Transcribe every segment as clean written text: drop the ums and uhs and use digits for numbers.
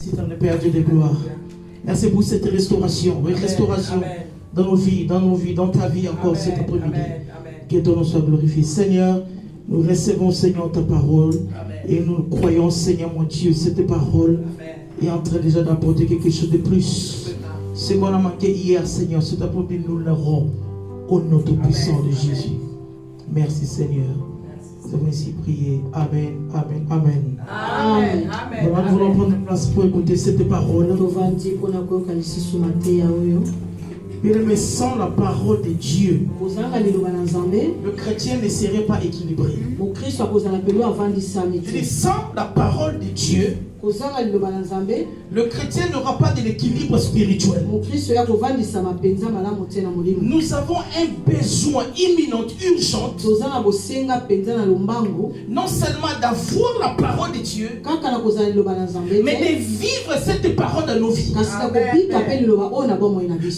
C'est un Père Dieu de gloire. Merci pour cette restauration. Oui, restauration dans nos vies, dans ta vie encore cet après-midi. Que ton nom soit glorifié. Seigneur, nous recevons, Seigneur, ta parole. Et nous croyons, Seigneur, mon Dieu, cette parole est en train déjà d'apporter quelque chose de plus. Ce qu'on a manqué hier, Seigneur, cet après-midi, nous l'aurons au nom tout-puissant de Jésus. Merci, Seigneur. Nous avons ainsi prié. Amen, amen, amen. Amen. Nous voulons prendre place pour écouter cette parole. Mais sans la parole de Dieu, le chrétien ne serait pas équilibré. Je dis, sans la parole de Dieu, le chrétien n'aura pas de l'équilibre spirituel. Nous avons un besoin imminent, urgent, non seulement d'avoir la parole de Dieu, mais de vivre cette parole dans nos vies.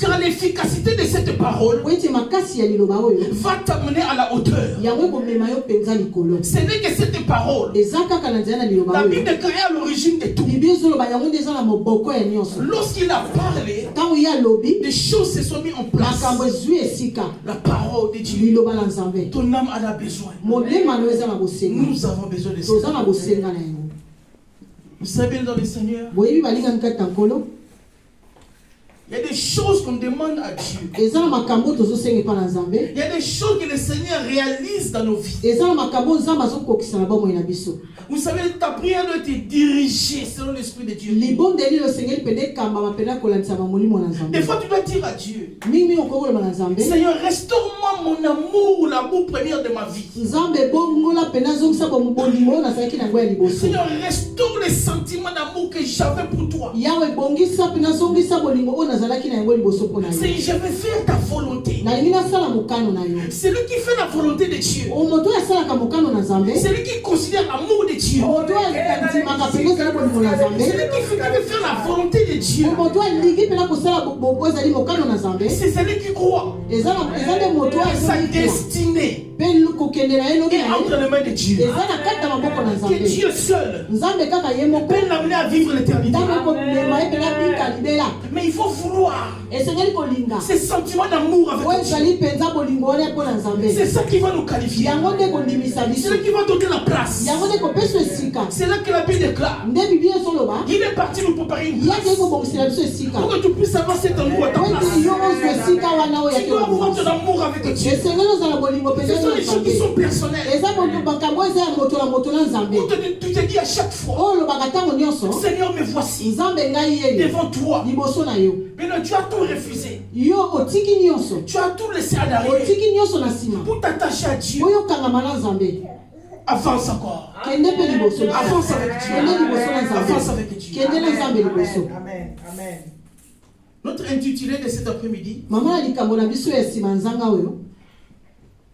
Car l'efficacité de cette parole va t'amener à la hauteur. Ce n'est que cette parole. La Bible est à l'origine de tout. Lorsqu'il a parlé, des choses se sont mises en place. La parole de Dieu. Ton âme en a besoin. Nous avons besoin de ça. Vous savez, dans le Seigneur, il y a des choses qu'on demande à Dieu. Il y a des choses que le Seigneur réalise dans nos vies. Vous savez, ta prière doit être dirigée selon l'Esprit de Dieu. Des fois, tu dois dire à Dieu, Seigneur, restaure-moi mon amour, l'amour premier de ma vie. Seigneur, restaure les sentiments d'amour que j'avais pour toi. C'est je vais faire ta volonté. C'est lui qui fait la volonté de Dieu. C'est lui qui considère l'amour de Dieu. C'est lui qui veut faire la volonté de Dieu. C'est celui qui croit que sa destinée est entre les mains de Dieu. Que Dieu seul peut l'amener à vivre l'éternité. Mais il faut vouloir ces sentiments d'amour avec Dieu. C'est ça qui va nous qualifier. C'est ça qui va donner la place. C'est là que la Bible déclare. Il est parti nous préparer une place pour que tu puisses avoir cet amour à ta place. Tu dois avoir ton amour avec Dieu. Ce sont les choses qui sont personnelles. Tu te dis à chaque fois, Seigneur, me voici devant toi. Mais non, tu as tout refusé. Tu as tout laissé à l'arrière pour t'attacher à Dieu. Avance encore. Avance avec Dieu. Avance avec Dieu. Amen. Amen. Notre intitulé de cet après-midi,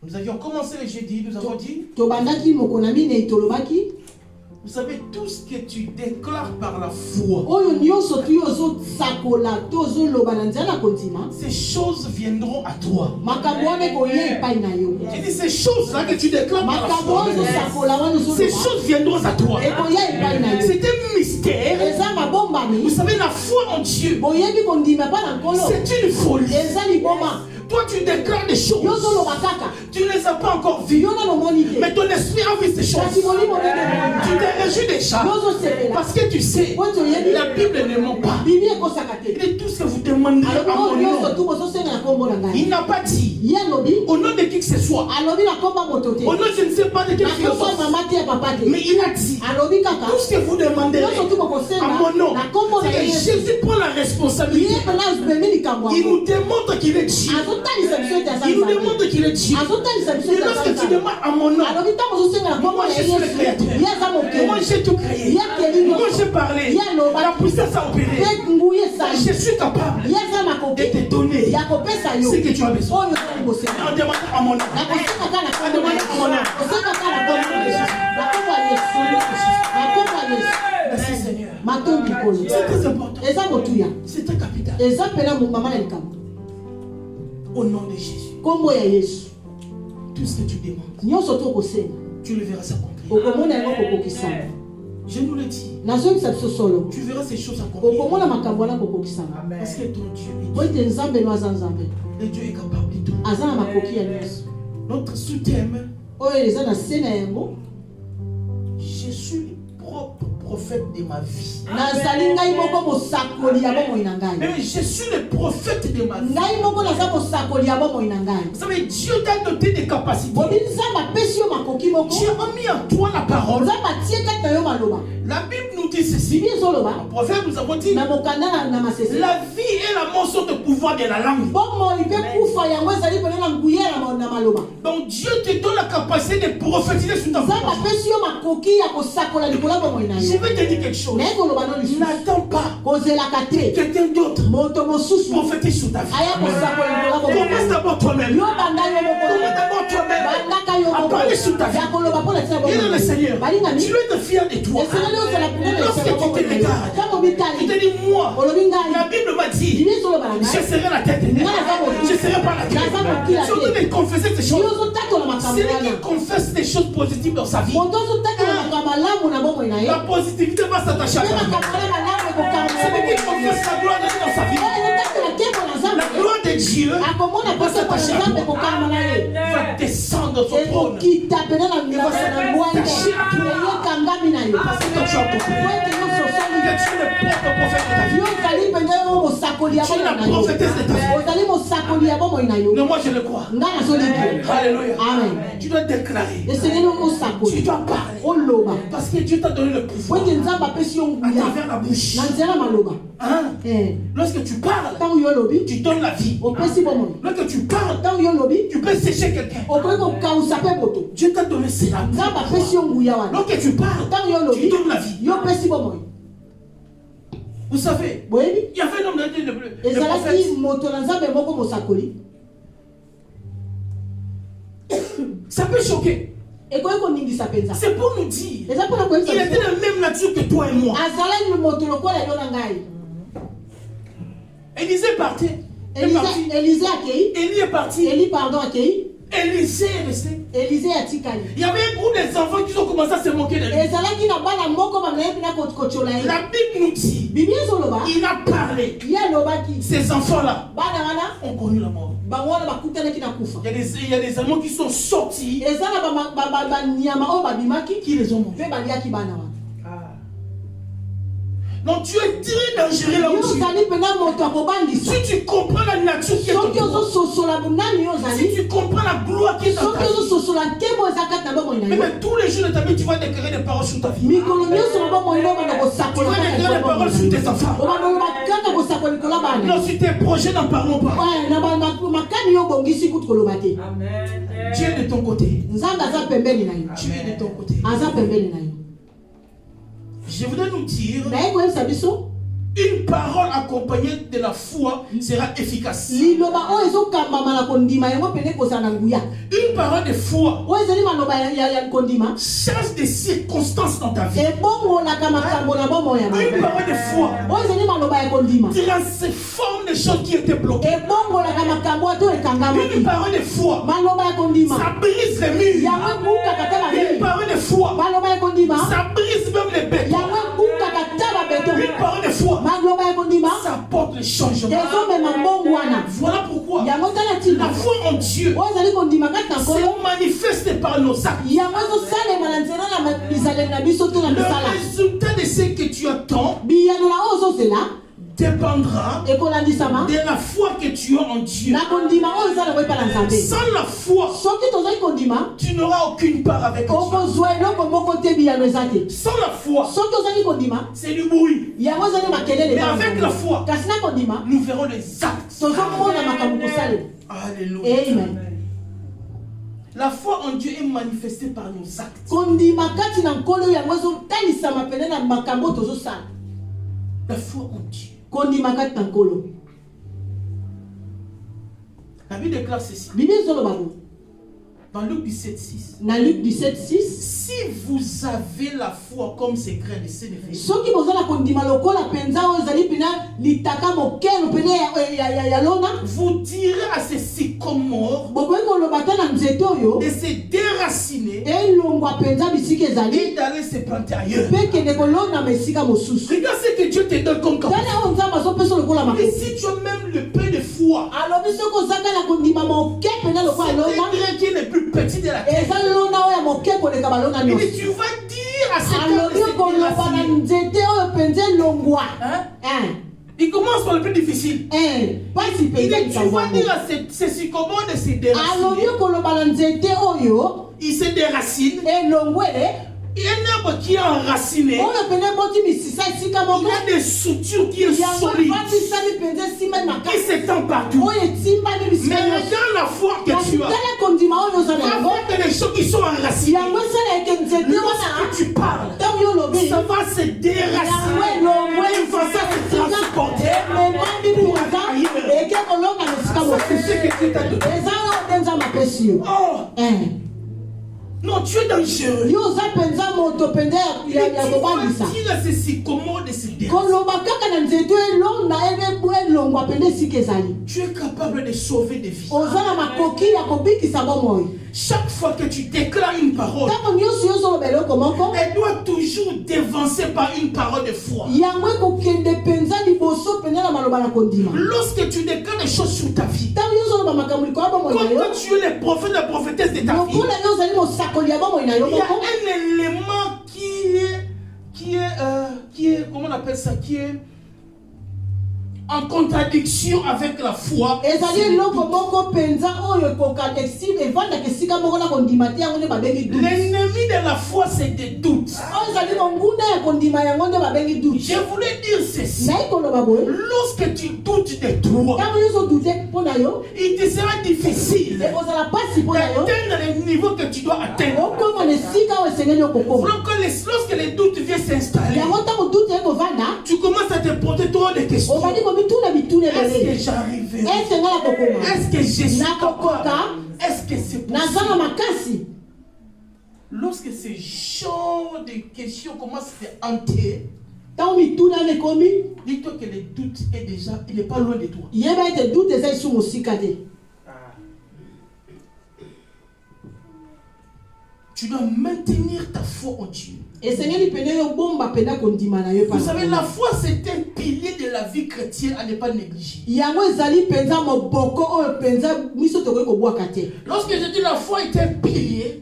nous avions commencé le jeudi, nous avons dit, vous savez, tout ce que tu déclares par la foi, ces choses viendront à toi. J'ai dit, ces choses-là que tu déclares par la foi, ces choses viendront à toi. C'est un mystère. Vous savez, la foi en Dieu, c'est une folie. Toi, tu déclares des choses. Tu ne les as pas encore vues. Mais ton esprit a vu ces choses. Tu te réjouis déjà. Parce que tu sais, la Bible ne ment pas. Il dit tout ce que vous demandez à mon nom. Il n'a pas dit au nom de qui que ce soit. Au nom, je ne sais pas de quel philosophe. Mais il a dit tout ce que vous demandez à mon nom. C'est que Jésus prend la responsabilité. Il nous démontre qu'il est Dieu. Il nous demande qu'il est Dieu. Et lorsque tu demandes à mon nom, moi je suis le créateur. Moi j'ai tout créé. Moi j'ai parlé. La puissance a opéré. Je suis capable de te donner ce que tu as besoin. On demande à mon nom. On demande à mon nom. Merci Seigneur. C'est très important. C'est très capital. Au nom de Jésus. Tout ce que tu demandes, tu le verras s'accomplir. Je nous le dis. Tu verras ces choses accomplir. Parce que ton Dieu est Dieu. Et Dieu est capable de tout. Notre sous-thème, je suis le propre prophète de ma vie. Mais je suis le prophète de ma vie. Vous savez, Dieu t'a doté des capacités. Dieu a mis en toi la parole. La Bible nous dit ceci. Le prophète nous a dit la vie et la mort sont au pouvoir de la langue. Donc Dieu te donne la capacité de prophétiser sur ta vie. Je vais te dire quelque chose. N'attends pas quelqu'un d'autre prophétise sur ta vie. Commence d'abord toi-même. Commence d'abord toi-même à parler sur ta vie. Viens dans le Seigneur. Tu dois être fier de toi. Lorsque tu te regardes, tu te dis, moi, la Bible m'a dit, je serai la tête, je serai pas la tête. Si on doit confesser ces choses, celui qui confesse des choses positives dans sa vie, la positivité va s'attacher à toi. Celui qui confesse la gloire de Dieu dans sa vie, la gloire de Dieu va s'attacher à toi. Va descendre dans son trône. Il va s'attacher à toi. Parce que tu as compris. Tu es le propre prophète de ta vie. Tu es la prophétesse de ta vie. Non, moi je le crois. Alléluia. Amen. Tu dois déclarer. Tu dois parler. Parce que Dieu t'a donné le pouvoir à travers la bouche. Hein? Lorsque tu parles, tu donnes la vie. Lorsque tu parles, tu peux sécher quelqu'un. Dieu t'a donné cela. Lorsque tu parles, tu donnes la vie. Vous savez, il y avait un homme de prophète. Ça peut choquer. C'est pour nous dire il était de la même nature que toi et moi. Élisée partait. Élie est parti. Élisée est resté. Il y avait un groupe des enfants qui ont commencé à se moquer de lui. La Bible nous dit, il a parlé. Ces enfants-là ont connu la mort. Il y a des amants qui sont sortis, qui les ont mangés. Donc tu es très dangereux là où tu es. Si tu comprends la nature qui est en toi, si tu comprends la gloire qui est en ta vie, mais tous les jours de ta vie, tu vas déclarer des paroles sur ta vie. Tu vas déclarer des paroles sur tes enfants. Non, sur tes projets, n'en parlons pas. Dieu est de ton côté. Dieu est de ton côté. Je voudrais nous dire, une parole accompagnée de la foi sera efficace. Une parole de foi change des circonstances dans ta vie. Une parole de foi transforme les choses qui étaient bloquées. Une parole de foi, ça brise les murs. Une parole de foi, ça brise même les bêtes. Une parole de foi, ça apporte le changement. Voilà pourquoi la foi en Dieu se manifeste par nos actes. Le résultat de ce que tu attends dépendra de la foi que tu as en Dieu. Sans la foi, tu n'auras aucune part avec Dieu. Sans la foi, c'est du bruit. Mais avec la foi, nous verrons les actes. Alléluia. Amen. La foi en Dieu est manifestée par nos actes. La foi en Dieu. La Bible déclare ceci. Dans Luc 17,6. Si vous avez la foi comme ce grain de sénévé, vous direz à ces sycomores de se déraciner et d'aller se planter ailleurs. Regarde ce que Dieu te donne comme capacité. Et si tu as même le peu de foi, c'est qui est le plus petit de la terre, et tu vas dire à cet homme de se déraciner. Il commence par le plus difficile. Tu vas dire à ces sycomores de se déraciner. Il se déracine. Il y a un arbre qui est enraciné. Il y a des structures qui sont solides, qui s'étendent partout. Mais regarde la foi que tu as. Va voir que les choses qui sont enracinées, lorsque tu parles, ça va se déraciner. Il va se transporter pour aller ailleurs. Ça, c'est ce que Dieu t'a donné. Oh! Non, tu es dangereux. Et tu vas dire à ces sycomores de se déraciner. Tu es capable de sauver des vies. Chaque fois que tu déclares une parole, elle doit toujours dévancer par une parole de foi. Lorsque tu déclares des choses sur ta vie, comme quand tu es le prophète, la prophétesse de ta vie, il y a un élément qui est, comment on appelle ça, qui est en contradiction avec la foi. L'ennemi de la foi, c'est des doutes. Je voulais dire ceci. Lorsque tu doutes de toi, il te sera difficile d'atteindre le niveau que tu dois atteindre. Lorsque les doutes viennent s'installer, tu commences à te poser trop de questions. Est-ce que j'arriverai? Est-ce que je suis capable? Est-ce que c'est possible? Lorsque ce genre de questions commencent à te hanter, dis-toi que le doute est déjà, il n'est pas loin de toi. Tu dois maintenir ta foi en Dieu. Vous savez, la foi c'est un pilier de la vie chrétienne à ne pas négliger. Lorsque je dis la foi est un pilier,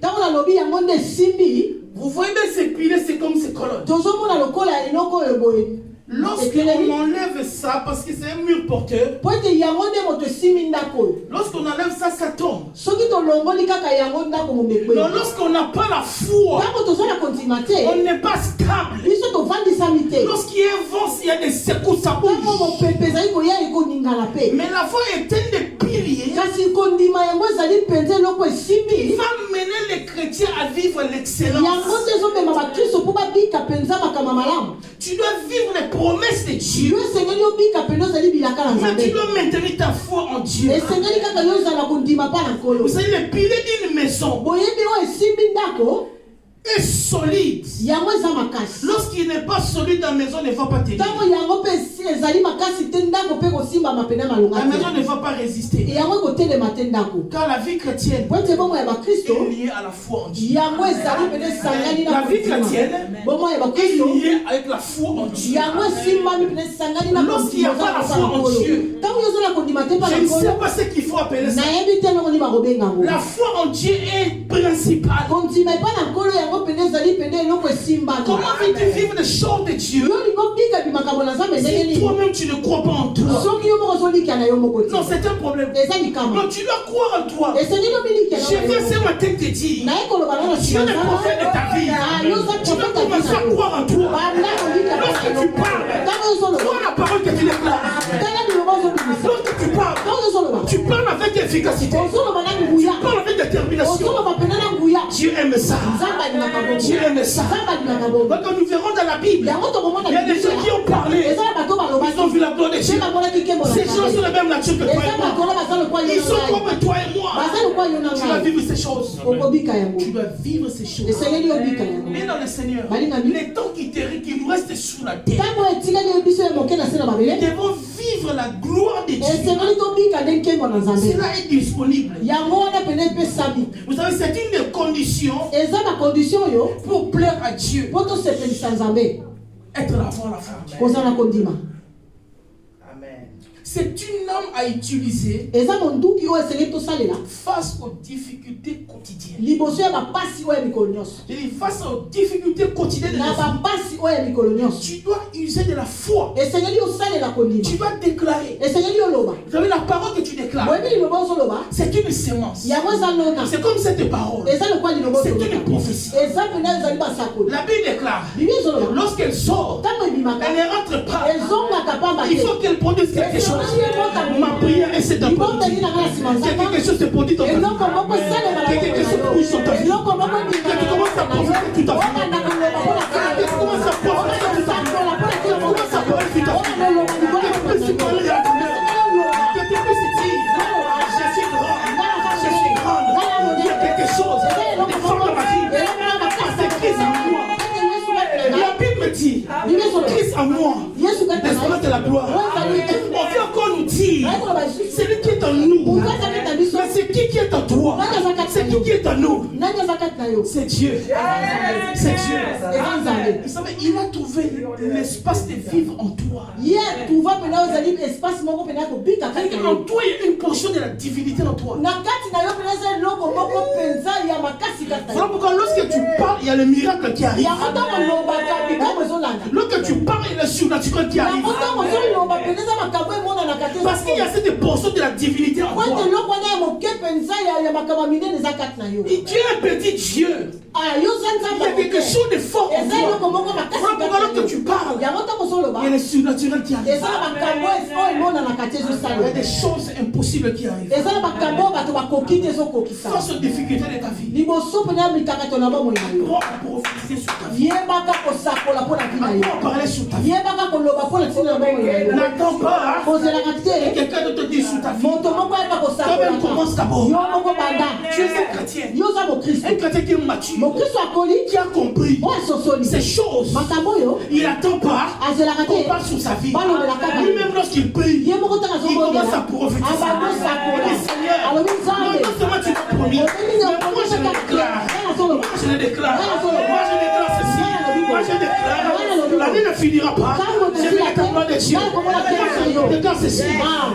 vous voyez bien ces piliers, c'est comme ces colonnes. Lorsqu'on enlève ça, parce que c'est un mur porteur, lorsqu'on enlève ça, ça tombe. Non, lorsqu'on n'a pas la foi, on n'est pas stable. Lorsqu'il y a un vent, il y a des secousses, ça bouge. Mais la foi est un des piliers qui va mener les chrétiens à vivre l'excellence. Tu dois vivre les promesses de Dieu. Mais tu dois maintenir ta foi en Dieu. Vous savez, le pilier d'une maison est solide. Lorsqu'il n'est pas solide, la maison ne va pas tenir. La maison ne va pas résister. Car la vie chrétienne est liée à la foi en Dieu. La vie chrétienne est liée avec la foi en Dieu. Lorsqu'il n'y a pas la foi en Dieu, je ne sais pas ce qu'il faut appeler ça. La foi en Dieu est principale. Comment veux-tu vivre les choses de Dieu si toi-même tu ne crois pas en toi? Non, c'est un problème. Non, tu dois croire en toi. Je viens ce matin te dire, tu es le prophète de ta vie. Tu dois commencer à croire en toi. Lorsque tu parles, crois la parole que tu déclares. Lorsque tu parles avec efficacité. Tu parles avec détermination. Dieu aime ça. Dieu aime ça. Donc nous verrons dans la Bible, il y a des gens qui ont parlé, ils ont vu vu la gloire de Dieu. Ces gens sont la même nature que toi et moi. Ils sont comme toi et moi. Tu vas vivre ces choses. Tu vas vivre ces choses. Mais dans le Seigneur, les temps qui nous restent sous la terre, nous devons vivre la gloire de Dieu. Cela est disponible. Vous savez, c'est une des conditions pour plaire à Dieu. Être l'avant, la femme. C'est une arme à utiliser face aux difficultés quotidiennes. Face aux difficultés quotidiennes de la vie, tu dois user de la foi. Tu dois déclarer. Vous savez, la parole que tu déclares, c'est une sémence. C'est comme cette parole. C'est une prophétie. La Bible déclare, lorsqu'elle sort, elle ne rentre pas. Il faut qu'elle produise quelque chose. Ma prière est cette après-midi. Quelque chose se produit dans ta vie. Quelque chose bouge sur ta vie. Tu commences à profiter toute ta vie. Tu commences à profiter toute ta vie. Tu commences à profiter toute ta vie. Tu peux se parler à ta mère. Tu peux se dire, je suis grande. Je suis grande. Il y a quelque chose. Des formes de ma vie. C'est Christ en moi. La Bible me dit, Christ en moi. L'espérance de la gloire. On vient encore nous dire, c'est lui qui est en nous. Mais c'est qui est en toi? C'est qui est en nous? C'est Dieu. C'est Dieu. Vous savez, il a trouvé l'espace de vivre en toi. En toi, il y a une portion de la divinité en toi. Voilà pourquoi lorsque tu parles, il y a le miracle qui arrive. Lorsque tu parles, il y a le surnaturel qui arrive. Parce qu'il y a cette portion de la divinité en toi. Et Dieu est un petit Dieu. Il y a quelque chose de fort en toi. Voilà pourquoi tu parles, il y a le surnaturel qui arrive. Il y a des choses impossibles qui arrivent. Face aux difficultés de ta vie, apprends à prophétiser sur ta vie. Apprends à parler sur ta vie. N'attends pas que quelqu'un te dise sur ta vie. Toi-même commence d'abord. Tu es un chrétien. Un chrétien qui est mature, qui a compris ces choses. Il n'attend pas qu'on parle sur sa vie. Lui-même lorsqu'il prie, il commence à prophétiser. Seigneur, non seulement tu m'as promis, mais moi je le déclare. Moi je le déclare. Moi je déclare ceci. Moi je déclare. L'année ne finira pas. Je vais la gloire de Dieu. Moi je déclare ceci.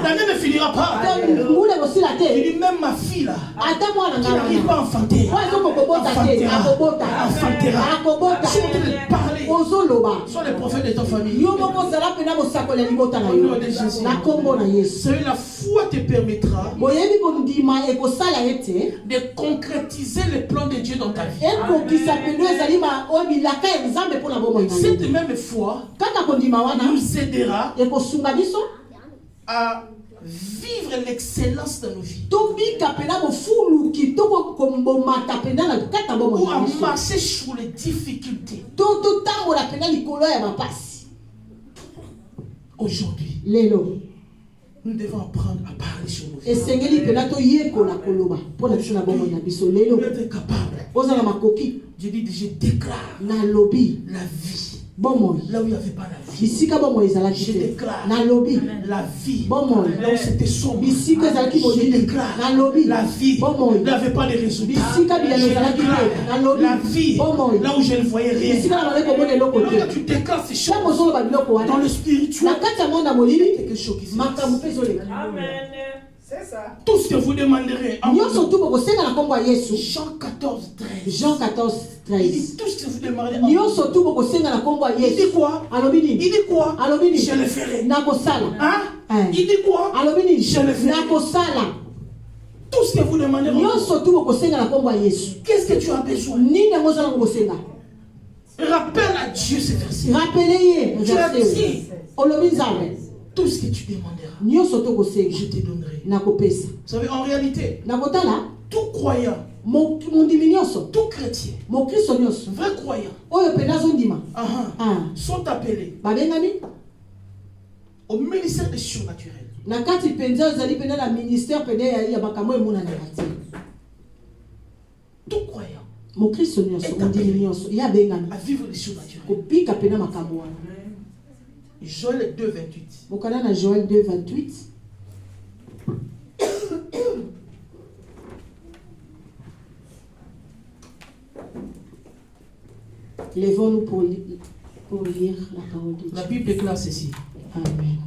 L'année ne finira pas. Il dit même ma fille là, qui n'arrive pas à enfanter, enfantera. Je suis en train de parler. Sois les prophètes de ta famille. Au nom de Jésus. La foi te permettra de concrétiser les plans de Dieu dans ta vie. Cette même foi nous aidera à vivre l'excellence dans nos vies. Ou à marcher sur les difficultés. Aujourd'hui, nous devons apprendre à parler sur nos vies. Nous être capables. Je dis, je déclare la vie. Là où il n'y avait pas la vie, je déclare la vie. Là où c'était sombre, je déclare la vie. Là où il n'y avait pas de résultats, je déclare la vie. Là où je ne voyais rien. Lorsque tu déclares ces choses dans le spirituel, il y a quelque chose qui se passe. Amen. C'est ça. Tout ce que vous demanderez en Jean 14, 13. Jean 14, 13. Il dit tout ce que vous demanderez en il dit quoi? Il dit quoi? Je le ferai. Hein? Il dit quoi? Je le ferai. Tout ce que vous demandez qu'est-ce que tu as besoin? Rappelle à Dieu ce verset. Tu as dit tout ce que tu demanderas, je te donnerai. Vous savez, en réalité, tout croyant, tout chrétien, vrai croyant, sont appelés au ministère des surnaturels. Nakati penza ozali pena la ministère pena ya makambo emona na kati. Tout croyant. Mon Christ nyonso, mon dimi nyonso, ya bengana. À vivre les surnaturels. Kopika pena makambo wana. Joël 2:28. Bokana na Joël 2:28. Lèvons-nous pour lire la parole de Dieu. La Bible déclare ceci. Amen.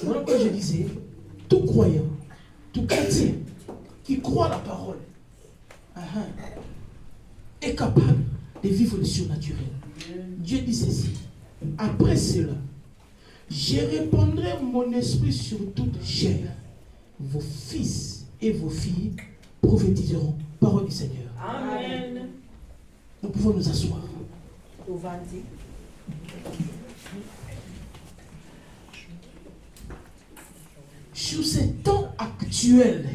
Voilà pourquoi je disais, tout croyant, tout chrétien qui croit à la parole est capable de vivre le surnaturel. Dieu dit ceci. Après cela, je répandrai mon esprit sur toute chair. Vos fils et vos filles prophétiseront. Parole du Seigneur. Amen. Nous pouvons nous asseoir. Sur ces temps actuels,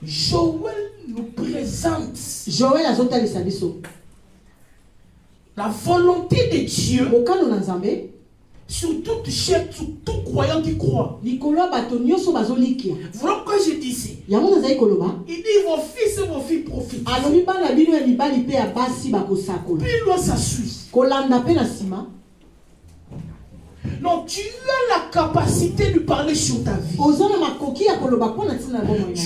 Joël nous présente la volonté de Dieu sur toute chair, sur tout croyant qui croit. Voilà pourquoi je disais, il dit vos fils et vos filles profitent. Puis l'on s'assuit. Non, tu as la capacité de parler sur ta vie. Tu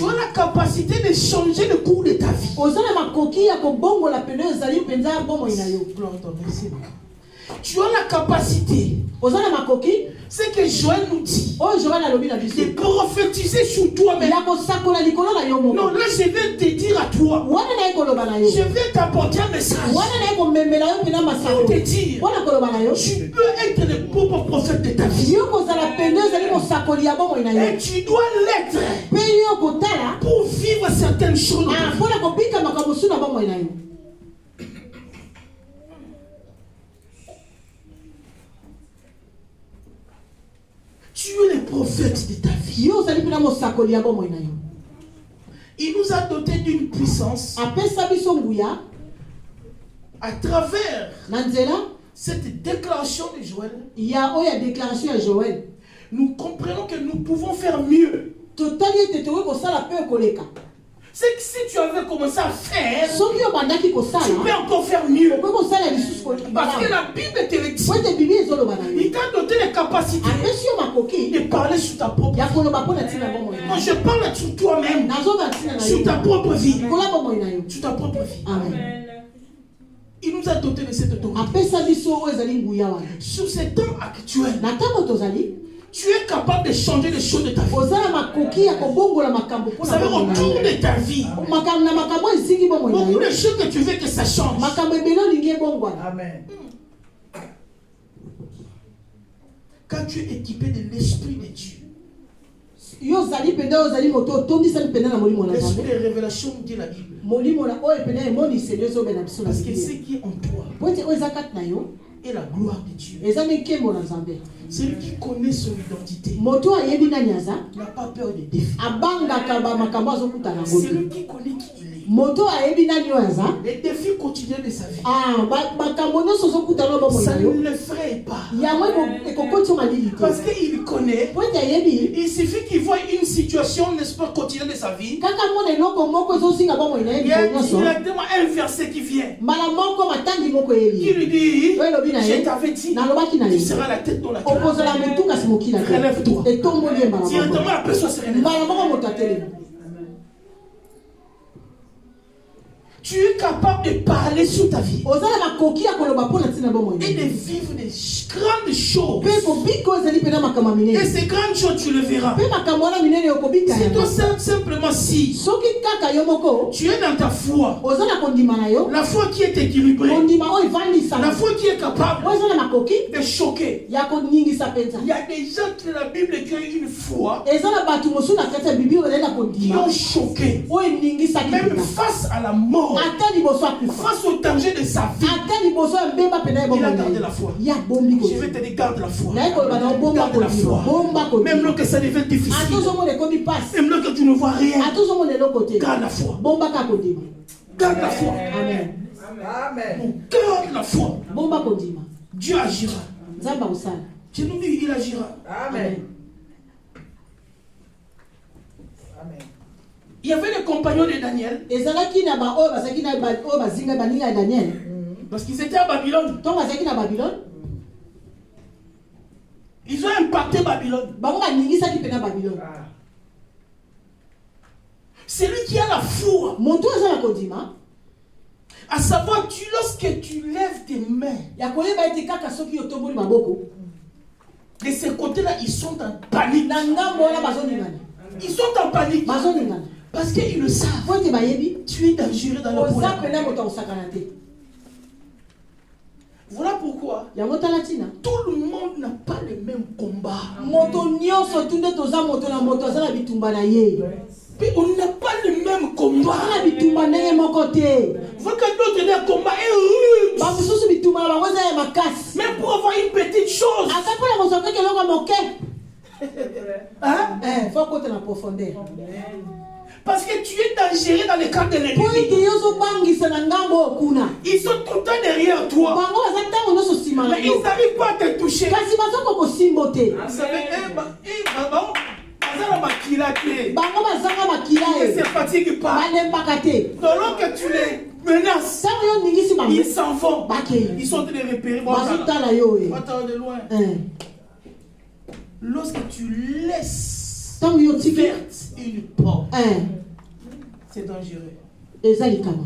as la capacité de changer le cours de ta vie. Tu as la capacité. C'est que Joël nous dit de prophétiser sur toi-même. Non, là je vais te dire à toi. Je vais t'apporter un message. Pour te dire, tu peux être le propre prophète de ta vie. Et tu dois l'être pour vivre certaines choses. Tu es le prophète de ta vie. Il nous a doté d'une puissance à travers cette déclaration de Joël. Nous comprenons que nous pouvons faire mieux. C'est que si tu avais commencé à faire, tu peux encore faire mieux. Parce que la Bible te le dit. Il t'a doté les capacités de parler sur ta propre vie. Moi, je parle sur toi-même, sur ta propre vie. Sur ta propre vie. Amen. Il nous a doté de cette autorité. Sur ces temps actuels, tu es capable de changer les choses de ta vie. Vous savez, autour de ta vie, beaucoup de choses que tu veux que ça change. Amen. Quand tu es équipé de l'Esprit de Dieu, l'Esprit de révélation dit la Bible. Parce que ce qui est en toi est la gloire de Dieu. Celui qui connaît son identité n'a pas peur des défis. Celui qui connaît qui il est, les défis quotidiens de sa vie, ça ne l'effraie pas. Parce qu'il connaît, il suffit qu'il voit une situation, n'est-ce pas, quotidienne de sa vie. Il y a directement un verset qui vient, qui lui dit, je t'avais dit, tu seras la tête dans la tête. Relève-toi. Directement la personne se relève. Tu es capable de parler sur ta vie et de vivre des grandes choses. Et ces grandes choses, tu le verras. C'est tout simplement si tu es dans ta foi, la foi qui est équilibrée, la foi qui est capable de choquer. Il y a des gens de la Bible qui ont une foi qui ont choqué, même face à la mort. Face au danger de sa vie, il a gardé la foi. Je vais te dire, garde la foi. Garde la foi. Même lorsque ça devient difficile, même lorsque tu ne vois rien, garde la foi. Garde la foi. Amen. Amen. Au cœur de la foi, Bomba kondima. Dieu agira. Nzamba usala. Je nous dis, il agira. Amen. Amen. Il y avait les compagnons de Daniel. Ezalaki na ba oyo bazaki na ba oyo bazinga baninga ya Daniel. Parce qu'ils étaient à Babylone. Donc bazaki na Babylone. Ils ont impacté Babylone. Bango baningisaki pena Babylone. C'est lui qui a la foi. Moto ezala kondima. À savoir, lorsque tu lèves tes mains, Ya koyeba ete kaka soki otomboli maboko. de ce côté-là, ils sont en panique. Na ngambo wana bazoningana. Ils sont en panique. Bazoningana. Parce qu'ils le savent. Po ete bayebi. Tu es dangereux dans le Oza problème. pena moto osakana te. Voilà pourquoi Yango talatina. tout le monde n'a pas le même combat. Moto nyonso tunde toza moto na moto azala bitumba na ye. Puis on n'a pas le même combat. Azala bitumba ndenge moko te. Faut que d'autres aient un combat et rude. Ba mususu bitumba na bango eza ya makasi. Mais pour avoir une petite chose. Ata mpona kosoka keloko moke. Hein? Faut kota na profondeur. Parce que tu es dangereux dans le cadre de Po ete l'ennemi. yozo bangisa na ngambo okuna. Ils sont tout le temps derrière toi. Bango baza ntango nyonso nsima na Mais ils yo. n'arrivent pas à te toucher. Kasi bazoko kosimbo te. Vous savez, Bango bazanga makila ils ne ye. se fatiguent pas. Balembaka te. Donc que tu les menaces, Ntango yo ningisi bango. ils s'en vont. Bakei. Ils sont en train de repérer. Bazotala yo e. Attends de loin. Lorsque tu laisses Ntango yo tiki. ouverte une porte, c'est dangereux. Eza likama.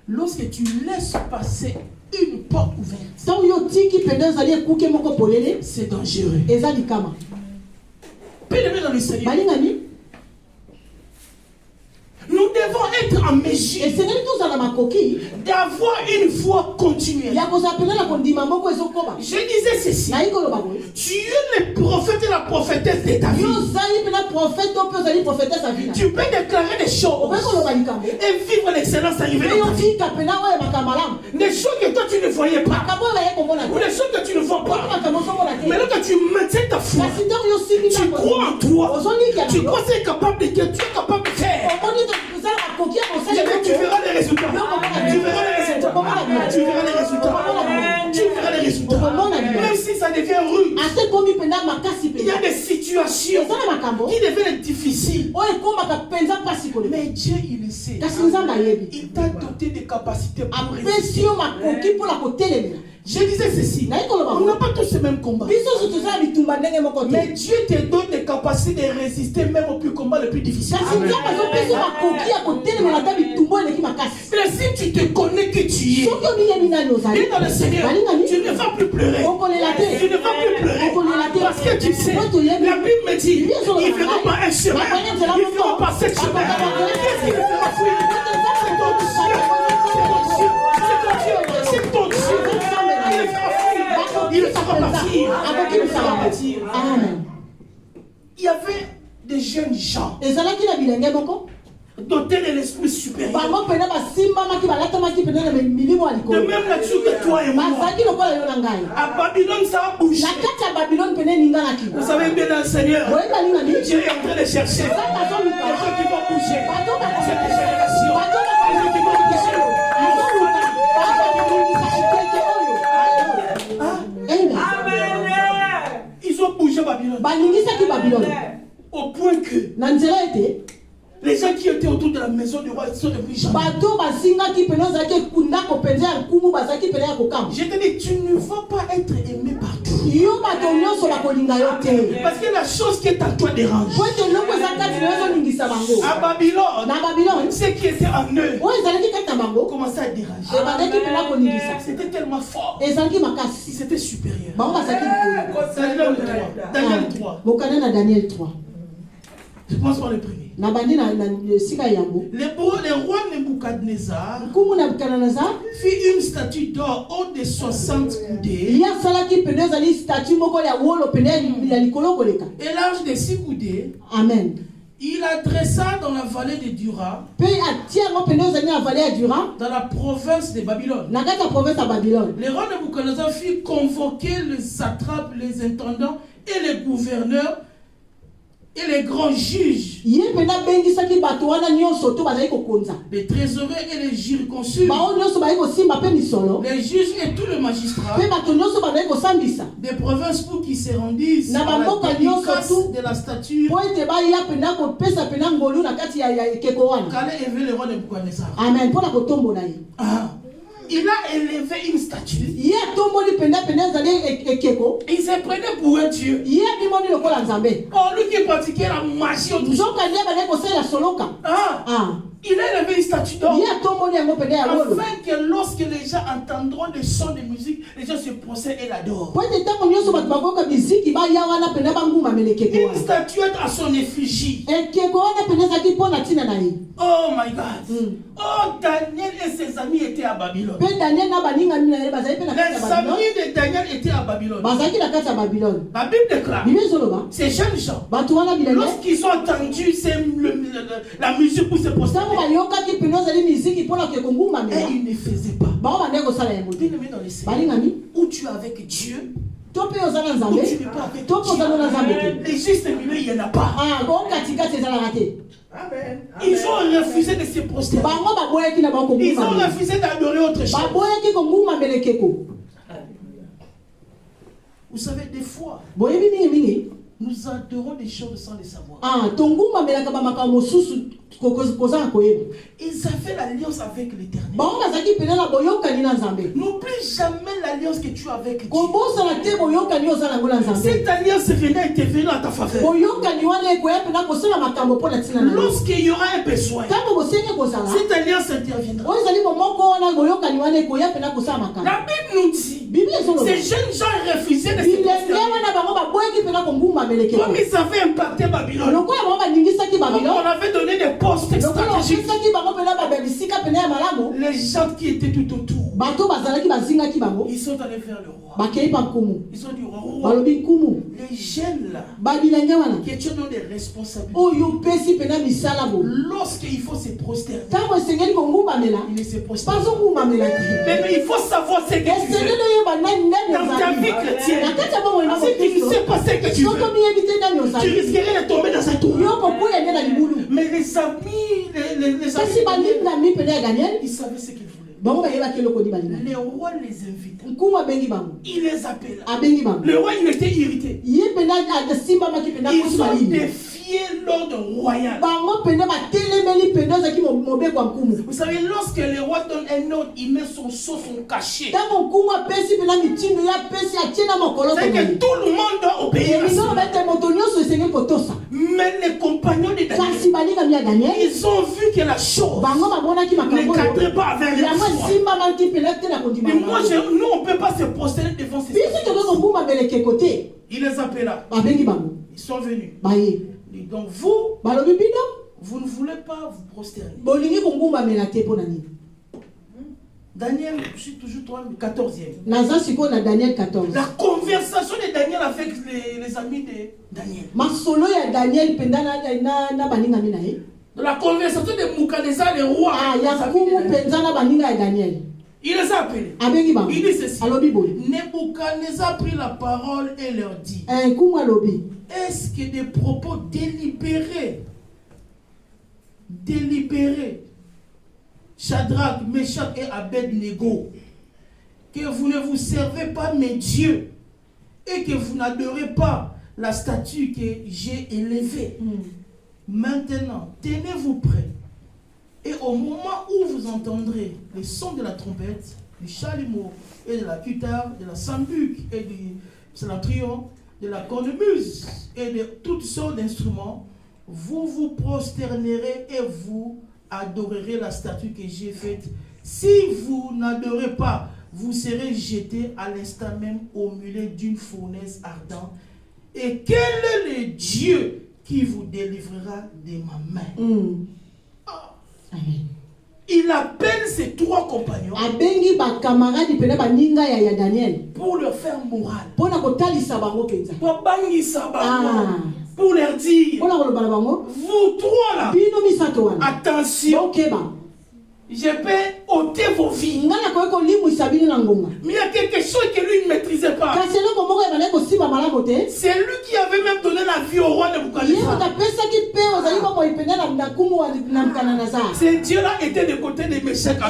Lorsque tu laisses passer une porte ouverte, Ntango yo tiki penda ezali ekuke moko polele. c'est dangereux. Eza likama. Bien-aimés dans le Seigneur, Balingani. nous devons être en mesure Esengeli tozala makoki. d'avoir une foi continuelle. Ya kozapela na kondima moko ezokoba. Je disais ceci. Nayi koloba boye. Tu es le prophète et la prophétesse de ta vie. Yo ozali pena prophète to pe ozali prophétesse avina. Tu peux déclarer des choses Okoki koloba likambo. et vivre l'excellence arrivée Pe dans yo ta vie. tika pena oyo makambo malamu. Des choses que toi tu ne voyais pas. Makambo oyo baye komona Ou te. des choses que tu ne vois pas. Makambo ozomona te. Mais lorsque tu maintiens ta foi, Kasi ntango yo simbi tu crois en toi. ozolika na Tu yo. crois que tu es capable de faire. Tu es capable de faire. Omoni tozala makoki ya kosala Tu verras les résultats. Tu verras les résultats. Tu verras les résultats. Tu verras les résultats. Même si ça devient rude, ate komi pena makasi il y a pena. des situations Ezala makambo qui deviennent difficiles. oyo ekomaka penza mpasi koleka. Mais Dieu, il le sait. Kasi nzambe ayebi. Il t'a doté de capacités pour Apesi résister. yo makoki mpona kotelemela. Je disais ceci. Nayi koloba On n'a boye. pas tous le même combat. Biso nyonso tozala bitumba ndenge moko Mais te. Dieu te donne des capacités de résister même au plus combat le plus difficile. Kasi nzambe azopesa yo makoki ya kotelemela ata bitumba eleki makasi. Mais si tu te connais que tu es, Soki omiyebi nani et ozali. dans le Seigneur, Balingani. tu ne vas plus pleurer. Okolela te. Tu ne vas plus pleurer. Okolela te. Parce que tu sais, la Bible me dit, ils ne verront pas un chemin, ils ne verront pas sept chemins. Qu'est-ce qui te fera fuir? C'est ton Dieu. C'est ton Dieu. C'est ton Dieu. Il le fera partir. Il le fera partir. Amen. Il y avait des jeunes gens Ezalaki na bilenge moko. dotés de l'esprit supérieur, Bango pena basimbamaki balatamaki pena na milimo ya de likolo. même nature que toi et moi. Bazalaki lokola yo na ngai. À Babylone, ça a bougé. Na kati ya Babylone pene eninganaki. Vous savez bien dans le Seigneur, Boye balingani. Dieu est en train de chercher des Nzambe azoluka. gens qui vont bouger. Bato bakoluka. Cette génération, Bato des gens qui vont bouger. azoluka. Bato bakolukisa ekeke oyo. Amen. Ils ont bougé Babylone. Baningisaki Babylone. Au point que Na nzela ete les gens qui étaient autour de la maison du roi sont devenus gens. bato basingaki pene ozalaki ndako penza ya nkumu bazalaki pene ya kokamba. Je te dis, tu ne vas pas être aimé partout. Yo bato nyonso bakolinga yo te. Parce que la chose qui est à toi dérange. Po ete eloko eza kati na yo ezolingisa bango. À Babylone, Na Babylone ce qui était en eux oyo ezalaki kati na bango commençait à déranger. ebandaki pena kolingisa. C'était tellement fort. Ezalaki Ils makasi. étaient supérieurs. Bango bazalaki likolo. Daniel 3. Daniel 3. Mokanda na Daniel 3. Je commence par le premier. Na bandi na sika yango. Le roi Nebuchadnezzar Nkumu na Bukadnezar fit une statue d'or haute de 60 coudées ye asalaki pene ezali statue moko ya wolo pene ya likolo koleka. et large de 6 coudées. Amen. Il la dressa dans la vallée de Dura, Pe atia yango pene ezali na vallée ya Dura dans la province de Babylone. na kati ya province ya Babylone. Le roi Nebuchadnezzar fit convoquer les satrapes, les intendants et les gouverneurs et les grands juges, Ye pena bengisaki bato wana nyonso to bazali kokonza. les trésoriers et les jurisconsuls, Bao nyonso bazali kosimba pe misolo. les juges et tous les magistrats Pe bato nyonso bazali kosambisa. des provinces pour qu'ils se rendissent Na à la bamboka dédicace nyonso tu. de la statue. Po ete baya pena kopesa pena ngolu na kati ya ekeko wana. Qu'allait élever le roi de Nebuchadnezzar. Amen. Pona kotombola ye. Ah. Il a élevé une statue. Ye tomboli pena ezali ekeko. Il se prenait pour un dieu. Ye bimoni lokola nzambe. Oh, lui qui pratiquait la magie autour. Nzoka ndiye bazali kosala soloka. Ah. Il a élevé une statue d'or. Ye tomboli yango pena ya wolo. Afin que lorsque les gens entendront des sons de musique, les gens se procèdent et l'adorent. Po ete tango nyonso bato bakoka biziki baya wana pena banguma melekeko Une wana. statuette à son effigie. Ekeko wana pena ezalaki mpona ntina na ye. Oh my God. Oh, Daniel et ses amis étaient à Babylone. Pe Daniel na baningami na ye bazali pe na kati ya Les Babylone. amis de Daniel étaient à Babylone. Bazalaki na kati ya Babylone. La Bible déclare, Bible ezoloba ces jeunes gens, bato wana bilenge lorsqu'ils ont entendu la musique pour se ntango prosterner, bayokaki pena ozali miziki mpona ke kongumbamela et ils ne faisaient pas. bango bandeki kosala yango te. Bien-aimé dans les Seigneurs, balingami où tu es avec Dieu, to mpe oza na où nzambe tu n'es pas avec to mpe oza na nzambe Dieu. te. Les justes milieux, il n'y en a pas. o katikati ezalaka te. Amen. Ils ont refusé de se prosterner. bango baboyaki na bango Ils ont kongumbamela refusé d'adorer autre chose. baboyaki kongumbamela ekeko. Vous savez, des fois, boyebi mingimingi nous adorons des choses sans les savoir. tongumamelaka bamakambo mosusu koza na koyeba. Ils avaient l'alliance avec l'Éternel. bango bazalaki pena na boyokani na nzambe. N'oublie jamais l'alliance que tu as avec Dieu. kobosana te boyokani oza nango na nzambe. Cette alliance était venue à ta faveur. boyokani wana ekoya pena kosala makambo mpo na ntina na yo. Lorsqu'il y aura un besoin, ntango bosengi kozala cette alliance interviendra. oyo ezali momoko wana boyokani wana ekoya pena kosala makambo. La Bible nous dit, Bible ezoloba ces jeunes gens refusaient de se bilenge prosterner. wana bango baboyaki pena kongumbamela ekeko. Comme ils avaient impacté Babylone, lokola bango baningisaki comme on Babylone avait donné des postes lokola stratégiques, opesaki bango pena babebisika pena ya malamu les gens qui étaient tout autour, bato bazalaki bazingaki bango ils sont allés vers le roi. bakei pa nkumu Ils ont dit au roi, balobi nkumu les jeunes là, babilenge wana qui étaient dans des responsabilités, oyo opesi pena misala bo lorsqu'il faut se prosterner, ntango esengeli kongumbamela ils ne se prosternent pas. bazongumbamela te. Mais il faut savoir ce que tu esengeli veux. oyeba nani nani Dans ta vie ozali chrétienne, na kati ya bongo ena si tu ne sais pas ce que tu soko veux, miyebi te nani tu ozali risquerais de tomber dans un trou. yo kokwea nde na libulu. Mais les amis, les kasi amis, balingami pena ya Daniel ils savaient ce qu'ils voulaient. bango bayebaki eloko ni balingami. Le roi les invita. nkumu abengi bango Il les appela. abengi bango Le roi, il était irrité. ye pena asimbamaki pena kosi Ils ont balini défié l'ordre royal. bango pena batelemeli pena ozalaki mobeko ya nkumu. Vous savez, lorsque le roi donne un ordre, il met son sceau, son cachet. ntango nkumu apesi pena mitindo ye apesi atie na mokolo C'est que tout le monde doit obéir à elingo ça. bete moto nyonso esengeli kotosa. Mais les compagnons de Daniel, kasi balingami ya Daniel ils ont vu que la chose bango bamonaki ne makambo cadrait pas avec leur yango foi. esimbamaki pena te na kondima Mais moi, nous, on ne peut pas se prosterner devant ces biso choses. tokoki kogumbamela ekeko te. Il les appela. babengi bango Ils sont venus. baye Et donc, vous, balobi bino vous ne voulez pas vous prosterner. bolingi kogumbamela te mpo na nini. Daniel, je suis toujours toi, le 14e. naza sikoyo na Daniel 14 La conversation de Daniel avec les amis de Daniel. masolo ya Daniel penda na baningami na ye La conversation de Nebuchadnezzar, le roi. avec ya les amis de nkumu Daniel. penza na baninga ya Daniel Il les a appelés. abengi bango Il dit ceci. alobi boye Nebuchadnezzar prit la parole et leur dit, nkumu alobi est-ce que des propos délibérés, Shadrach, Meshach et Abednego, que vous ne vous servez pas mes dieux et que vous n'adorez pas la statue que j'ai élevée. Maintenant, tenez-vous prêts. Et au moment où vous entendrez les sons de la trompette, du chalumeau et de la guitare, de la sambuc et du salamtrion, de la cornemuse et de toutes sortes d'instruments, vous vous prosternerez et vous adorerez la statue que j'ai faite. Si vous n'adorez pas, vous serez jetés à l'instant même au milieu d'une fournaise ardente. Et quel est le Dieu qui vous délivrera de ma main? Amen. Il appelle ses trois compagnons abengi bakamaradi pena baninga ya Daniel pour leur faire morale, mpona kotalisa bango penza pour bangisa bango, pour leur dire, mpona koloba na bango vous trois là, bino misato wana attention, bokeba je peux ôter vos vies. nga nakoki kolimwisa bino na ngonga Mais il y a quelque chose que lui ne maîtrisait pas. kasi eloko moko ebale C'est lui qui avait même donné la vie au roi Nebuchadnezzar. C'est Dieu-là était de côté des Méchèques. Si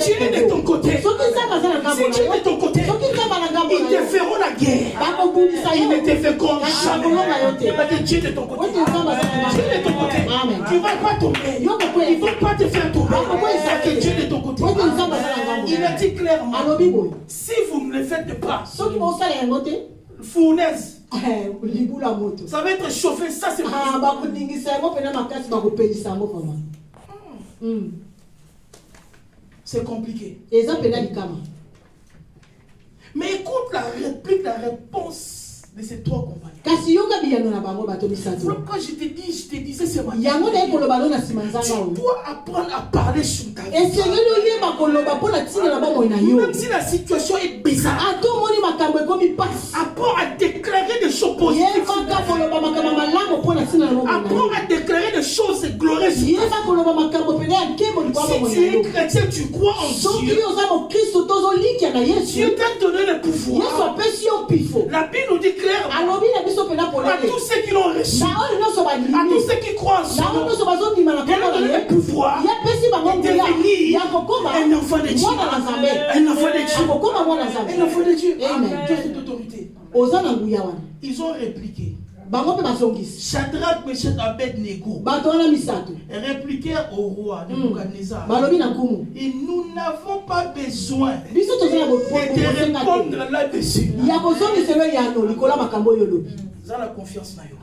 Dieu est de ton côté, il te feront la guerre. Il ne te fait comme jamais. Parce que Dieu est de ton côté. Dieu est de ton côté. Tu ne vas pas tomber. Il ne faut pas te faire tomber. Parce que Dieu est de ton côté. Il a dit clairement, si vous ne le faites pas, fournaise, ça va être chauffé. Ça c'est c'est compliqué. Mais écoute la réponse de ces trois compagnons. Pourquoi je te disais ce matin, tu dois apprendre à parler sur ta vie. Même si la situation est bizarre, apprends à déclarer des choses positives. Apprends à déclarer des choses glorieuses. Si tu es chrétien, tu crois en Dieu. Dieu t'a donné le pouvoir. La Bible nous dit clairement à tous ceux qui l'ont reçu, à tous ceux qui croient en son nom, il a donné le pouvoir de devenir un enfant de Dieu. Un enfant de Dieu. Un enfant de Dieu. Dieu a cette autorité. Ils ont répliqué. Shadrach, Meshach, Abednego répliquèrent au roi Nebuchadnezzar. Et nous n'avons pas besoin de te répondre là-dessus. Vous avez la confiance en Dieu.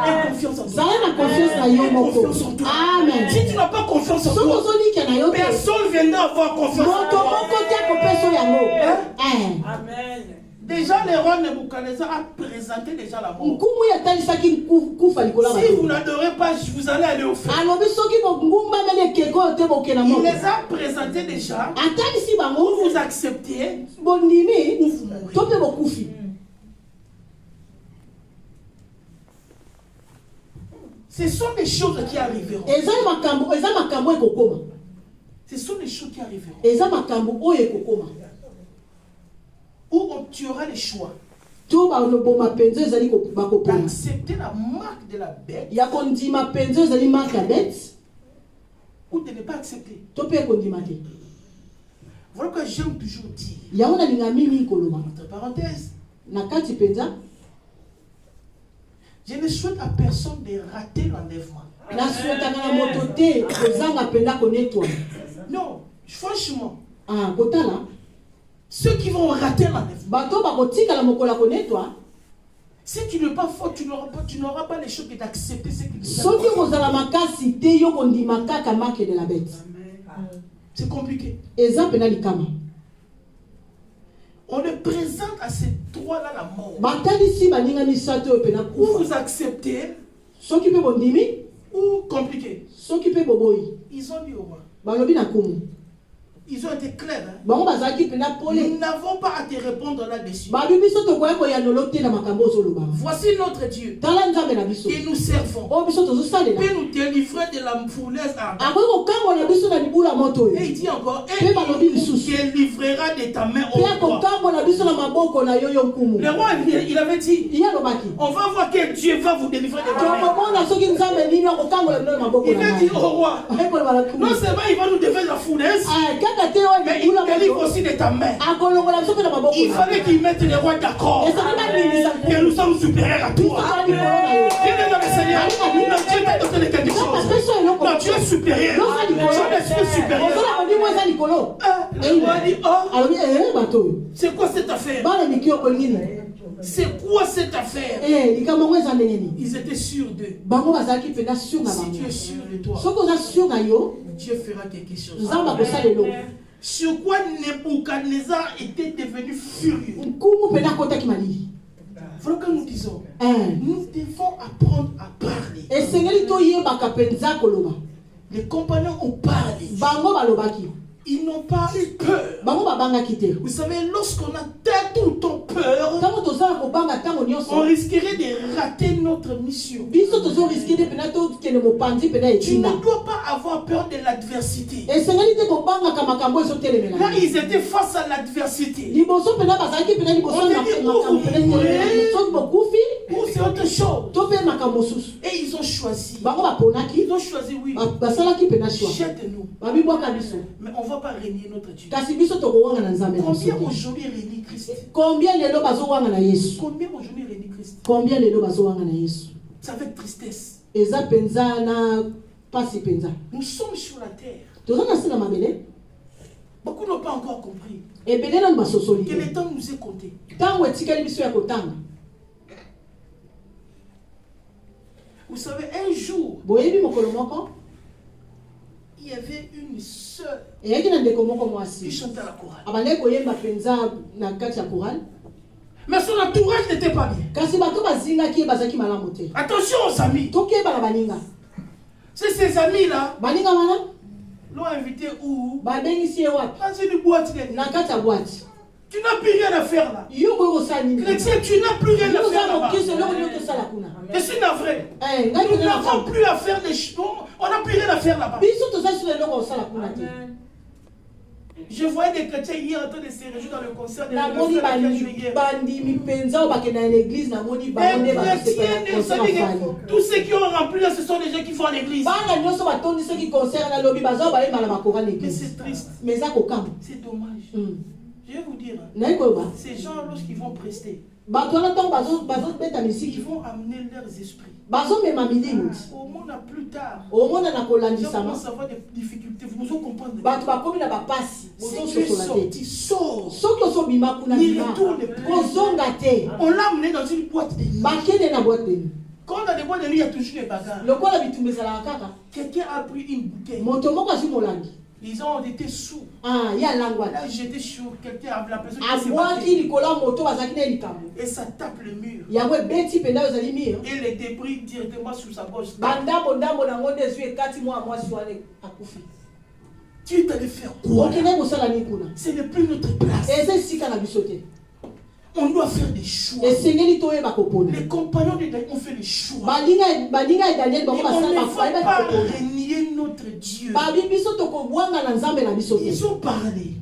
Et confiance en toi. Amen. Si tu n'as pas confiance en toi, personne ne viendra avoir confiance en toi. Amen. Déjà, le roi Nebuchadnezzar a présenté déjà la mort. Si vous n'adorez pas, vous allez aller au feu. Il les a présentés déjà. Ou vous acceptez, ou vous mourrez. Ce sont des choses qui arriveront. Ce sont des choses qui arriveront. Où tu auras le choix d'accepter la marque de la bête ou de ne pas accepter. Voilà que j'aime toujours dire. Entre parenthèses, je ne souhaite à personne de rater l'enlèvement. Non, franchement. Ceux qui vont rater l'enlèvement. Si tu n'es pas fort, tu n'auras pas les choses que d'accepter ce qui c'est compliqué. On le présente à ces trois-là la mort. Ou vous acceptez, ou compliqué. Ils ont dit au roi. Ils ont été clairs. Nous n'avons pas à te répondre là-dessus. Voici notre Dieu que nous servons. Peut nous délivrer de la fournaise ardente. Et il dit encore, et il nous délivrera de ta main au roi. Le roi, il avait dit, on va voir que Dieu va vous délivrer de ta main. Il a dit au roi, non seulement il va nous délivrer de la fournaise, mais il délivre aussi de ta main. Il fallait qu'il mette les rois d'accord. Que nous sommes supérieurs à toi. Bien dans le Seigneur, notre Dieu t'a donné quelque chose. Notre Dieu est supérieur. Son esprit est supérieur. Le roi dit, oh, c'est quoi cette affaire? C'est quoi cette affaire? Ils étaient sûrs d'eux. Si tu es sûr de toi, Dieu fera quelque chose. Sur quoi Nebuchadnezzar était devenu furieux. Voilà que nous disons. Nous devons apprendre à parler. Les compagnons ont parlé. Ils n'ont pas eu peur. Vous savez, lorsqu'on a tout le temps peur, on risquerait de rater notre mission. Tu ne dois pas avoir peur de l'adversité. Là, ils étaient face à l'adversité. On dit, ou c'est autre chose. Et ils ont choisi. Ils ont choisi, oui. Jette-nous. Mais on ne va pas régner notre Dieu. Combien aujourd'hui régner Christ? Combien aujourd'hui régner Christ? C'est avec tristesse. Nous sommes sur la terre. Beaucoup n'ont pas encore compris que le temps nous est compté. Vous savez, un jour, il y avait une sœur qui chantait à la chorale. Mais son entourage n'était pas bien. Attention aux amis. C'est ces amis-là l'ont invité où? Dans une boîte. Tu n'as plus rien à faire là. Chrétien, tu n'as plus rien à faire là-bas. Je suis navré. Nous n'avons plus à faire des choses. On n'a plus rien à faire là-bas. Je voyais des chrétiens hier en train de se réjouir dans le concert de tous ceux qui ont rempli là, ce sont des gens qui font l'église. Mais c'est triste. C'est dommage. Je vais vous dire, ces gens, lorsqu'ils vont prester, ils vont amener leurs esprits. Au monde à plus tard, ils vont avoir des difficultés. Vous nous comprendre. Si tu es sorti, sors. Il retourne plus. On l'a amené dans une boîte de nuit. Quand dans les boîtes de nuit, il y a toujours des bagarres. Quelqu'un a pris une bouteille. Ils ont été sourds. Là, j'étais sur quelqu'un, la personne qui s'est battue. Et ça tape le mur. Et les débris directement sur sa poche. Tu t'allais faire quoi? Ce n'est plus notre place. On doit faire des choix. Les compagnons de Daniel ont fait des choix. Et on ne va pas renier notre Dieu. Ils ont parlé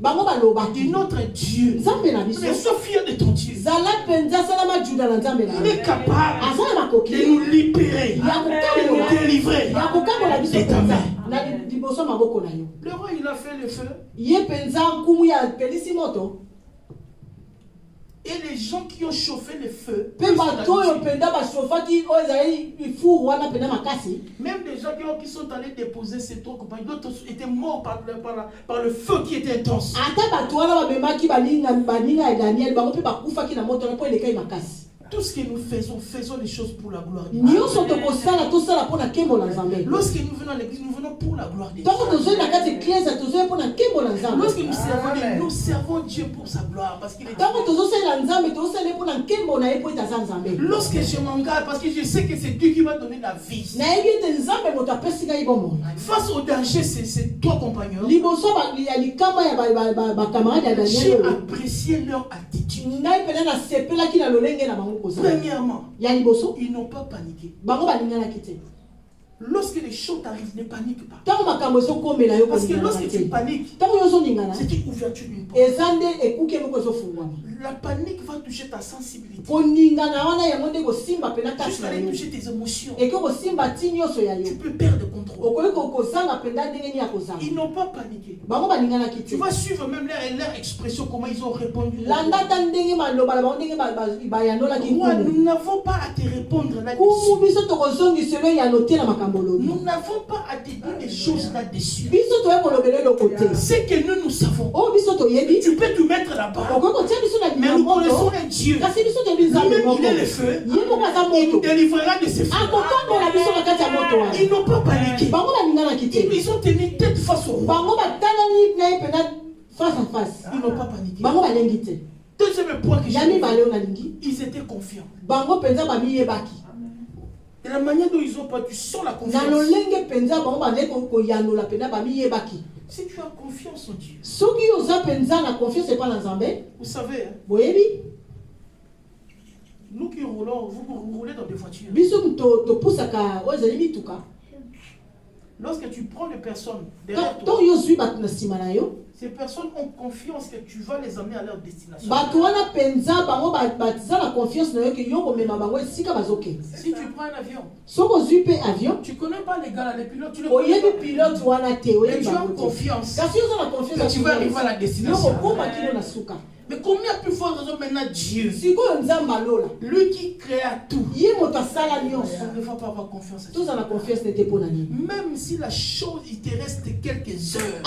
de notre Dieu. Mais sois fier de ton Dieu. Il est capable de nous libérer, de nous délivrer de ta main. Le roi, il a fait le feu. Et les gens qui ont chauffé le feu, même des gens qui sont allés déposer ces trois compagnons, d'autres étaient morts par le feu qui était intense. Tout ce que nous faisons, faisons les choses pour la gloire de Dieu. Lorsque nous venons à l'église, nous venons pour la gloire de Dieu. Lorsque nous servons Dieu pour sa gloire, parce qu'il est Dieu. Lorsque je m'engage, parce que je sais que c'est Dieu qui m'a donné la vie. Face au danger, c'est toi compagnons. J'ai apprécié leur attitude. Premièrement, ils n'ont pas paniqué. Lorsque les choses arrivent, ne panique pas. Parce que lorsque tu paniques, c'est une ouverture d'une porte. La panique va toucher ta sensibilité. Jusqu'à aller toucher tes émotions. Tu peux perdre le contrôle. Ils n'ont pas paniqué. Tu vas suivre même leur expression, comment ils ont répondu. Moi, nous n'avons pas à te répondre là-dessus. Nous n'avons pas à te dire des choses là-dessus. Ce que nous savons, tu peux tout mettre là-bas. Mais nous connaissons un Dieu. Lui-même, il est le feu. Il nous délivrera de ces feux. Ils n'ont pas paniqué. Ils ont tenu tête face au roi. Ils n'ont pas paniqué. Deuxième point que j'ai vu, ils étaient confiants. Et la manière dont ils ont pas, tu sens la confiance. Si tu as confiance en Dieu, vous savez, hein, nous qui roulons, vous roulez dans des voitures. Lorsque tu prends des personnes derrière toi, ces personnes ont confiance que tu vas les amener à leur destination. Si tu prends un avion, tu ne connais pas les gars là, les pilotes, tu les connais pas. Mais tu as confiance que tu vas arriver à la destination. Mais combien plus fort raison maintenant Dieu, lui qui créa tout, on ne va pas avoir confiance à Dieu. Même si la chose, il te reste quelques heures,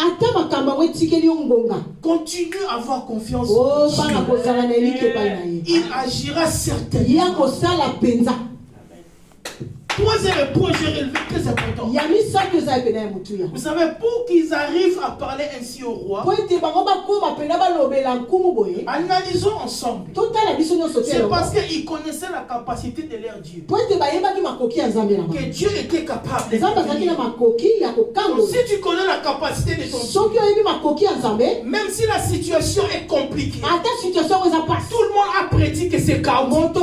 continue à avoir confiance en Dieu. Il agira certainement. Troisième point, j'ai relevé très important. Vous savez, pour qu'ils arrivent à parler ainsi au roi, analysons ensemble. C'est parce qu'ils connaissaient la capacité de leur Dieu. Que Dieu était capable de donc, si tu connais la capacité de ton Dieu, même si la situation est compliquée, tout le monde a prédit que c'est chaotique.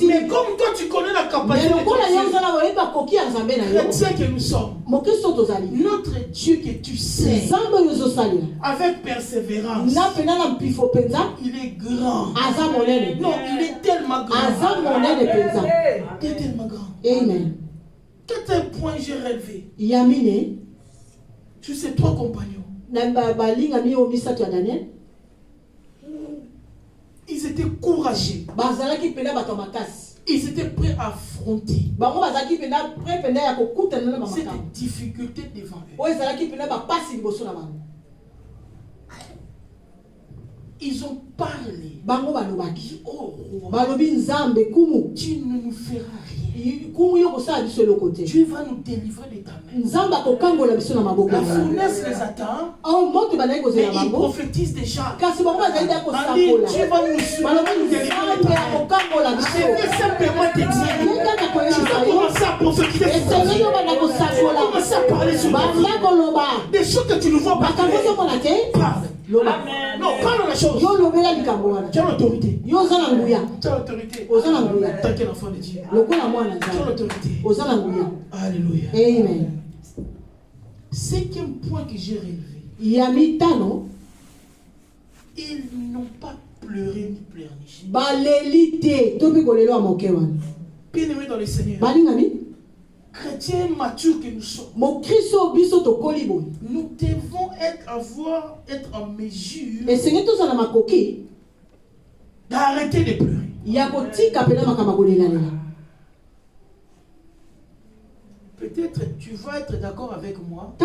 Mais comme toi tu connais la capacité de ton Dieu, chrétien que nous sommes, notre Dieu que tu sais, avec persévérance, il est grand. Non, il est tellement grand. Il est tellement grand. Amen. Quatrième point j'ai relevé. Tu sais, trois compagnons, ils étaient courageux. Ils étaient prêts à affronter cette difficulté devant eux. Ils ont parlé. Oh, tu ne nous feras rien. Dieu va nous délivrer de ta main. La fournaise les attend. Mais ils prophétisent déjà. Dieu va nous délivrer de ta main. Je vais simplement te dire, tu vas commencer à prophétiser sur ta vie. Tu vas commencer à parler sur ta vie. Des choses que tu ne vois pas. Parle. Non, parle la chose. Tu as l'autorité. Tu as l'autorité. Tant qu'un enfant de Dieu. Tu as l'autorité. Alléluia. Amen. Cinquième point que j'ai relevé. Ils n'ont pas pleuré ni pleurniché. Bien-aimés dans le Seigneur, chrétiens matures que nous sommes, nous devons être en mesure d'arrêter de pleurer. Peut-être tu vas être d'accord avec moi.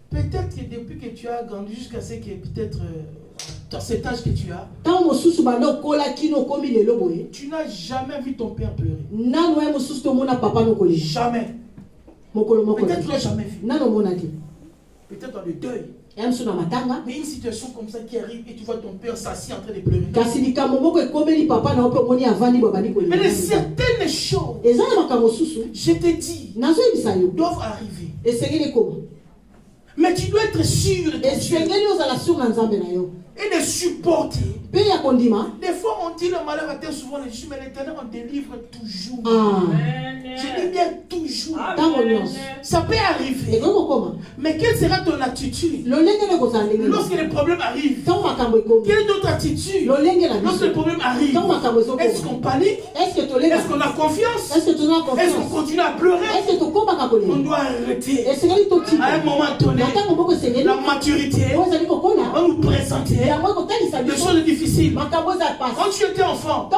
Peut-être que depuis que tu as grandi jusqu'à ce que peut-être dans cet âge que tu as, tu n'as jamais vu ton père pleurer. Jamais. Peut-être tu l'as jamais vu. Peut-être dans le deuil. Mais une situation comme ça qui arrive et tu vois ton père s'assis en train de pleurer. Mais les certaines choses, je te dis, doivent arriver. Mais tu dois être sûr de ton Dieu et de supporter. Des fois on dit le malheur atteint souvent les juifs, mais l'Éternel en délivre toujours. Je dis bien toujours. Ça peut arriver. Mais quelle sera ton attitude lorsque les problèmes arrivent? Quelle est notre attitude lorsque les problèmes arrivent? Est-ce qu'on panique? Est-ce qu'on a confiance? Est-ce qu'on continue à pleurer? On doit arrêter. À un moment donné, la maturité va nous présenter des choses difficiles. Quand tu étais enfant,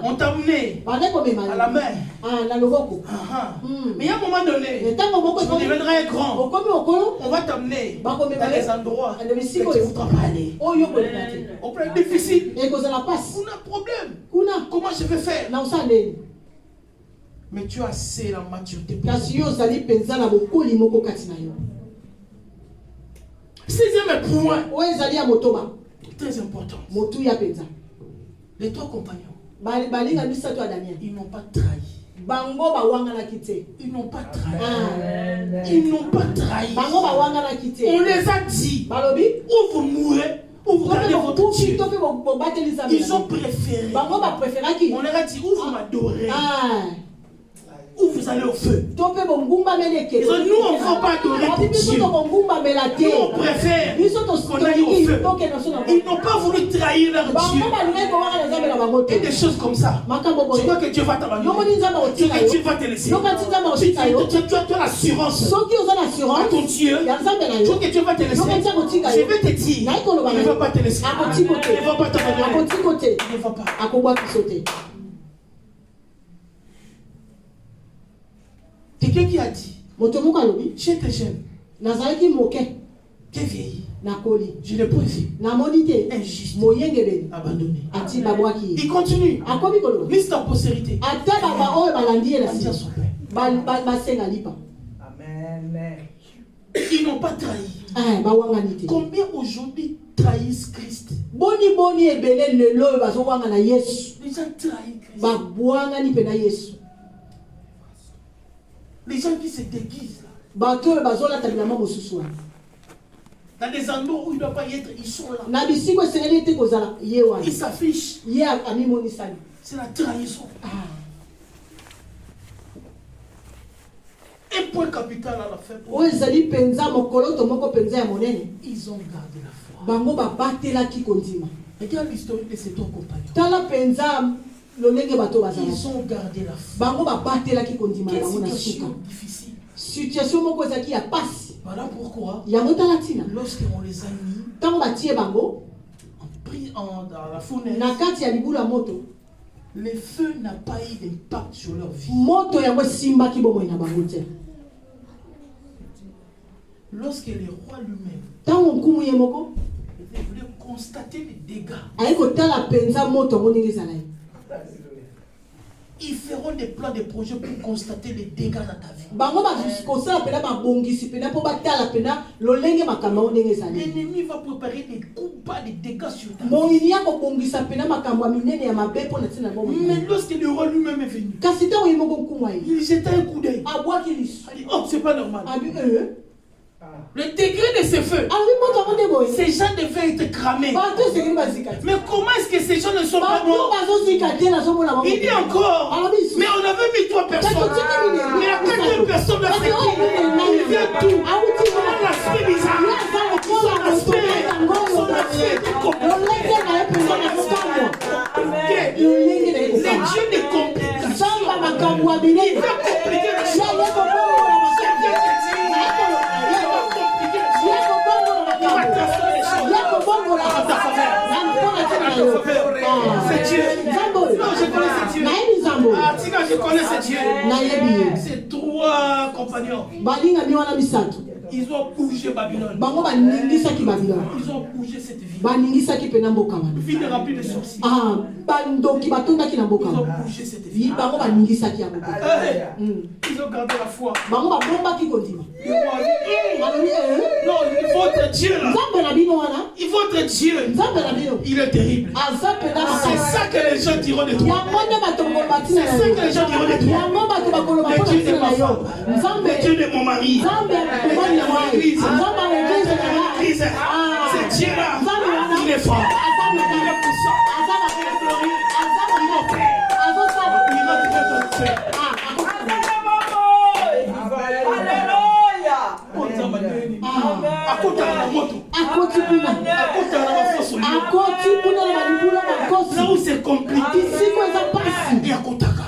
on t'a amené à la main. Mais à un moment donné, tu deviendras grand. On va t'amener dans des endroits que tu ne voudras pas aller. Au problème difficile. On a un problème. Comment je vais faire? Mais tu as assez la maturité. Sixième point. Très important. Les trois compagnons, ils n'ont pas trahi. Ils n'ont pas trahi. Ils n'ont pas trahi. On les a dit, ou vous mourrez, ou vous gardez votre Dieu. Ils ont préféré. On leur a dit, ou vous m'adorez, ou vous allez au feu. Ils ont dit, nous, on ne va pas adorer Dieu. Nous, on préfère qu'on aille au feu. Ils n'ont pas voulu trahir leur Dieu. Et des choses comme ça. Tu vois que Dieu va t'abandonner. Tu vois que Dieu va te laisser. Tu as l'assurance à ton Dieu. Tu vois que Dieu va te laisser. Je vais te dire, il ne va pas te laisser. Il ne va pas t'abandonner. Il ne va pas. Quelqu'un qui a dit, j'étais jeune, j'ai vieilli, je l'ai prévu, injuste, abandonné. Il continue, mise ta postérité. Il a dit à son père. Amen. Ils n'ont pas trahi. Combien aujourd'hui trahissent Christ? Les gens trahissent Christ. Les gens qui se déguisent là. Dans des endroits où il ne doit pas y être, ils sont là. Ils s'affichent. C'est la trahison. Un point capital à la fin. Ils ont gardé la foi. Regarde l'historique de ces trois compagnons. Ils ont gardé la foi. Quelle situation difficile. Voilà pourquoi, lorsqu'on les a mis, pris dans la fournaise, le feu n'a pas eu d'impact sur leur vie. Lorsque le roi lui-même voulait constater les dégâts, ils feront des plans, des projets pour constater les dégâts dans ta vie. L'ennemi va préparer des coups bas, des dégâts sur ta vie. Mais lorsque le roi lui-même est venu, il jeta un coup d'œil. Il dit, oh, c'est pas normal. Le degré de ce feu, ces gens devaient être cramés. Mais comment est-ce que ces gens ne sont pas morts? Il dit encore, mais on avait mis 3 personnes. Mais la 4e personne a fait il vient tout. On a l'aspect bizarre. Son aspect était compliqué. Les dieux ne compliquent pas. Il va compliquer la chose. C'est Dieu. Non, je connais ce Dieu. Ah, Tika, je connais ce Dieu. C'est 3 compagnons. Ils ont bougé Babylone. Ils ont bougé cette ville. Ville remplie de sorciers. Ils ont bougé cette ville. Ils ont gardé la foi. Non, votre Dieu là. Votre Dieu, il est terrible. C'est ça que les gens diront de toi. C'est ça que les gens diront de toi. Le Dieu de ma femme, le Dieu de mon mari, le Dieu de mon église, c'est Dieu là, il est fort, il est puissant, il est glorieux, il est père, il est Dieu. Là où c'est compliqué, et à Kotaka,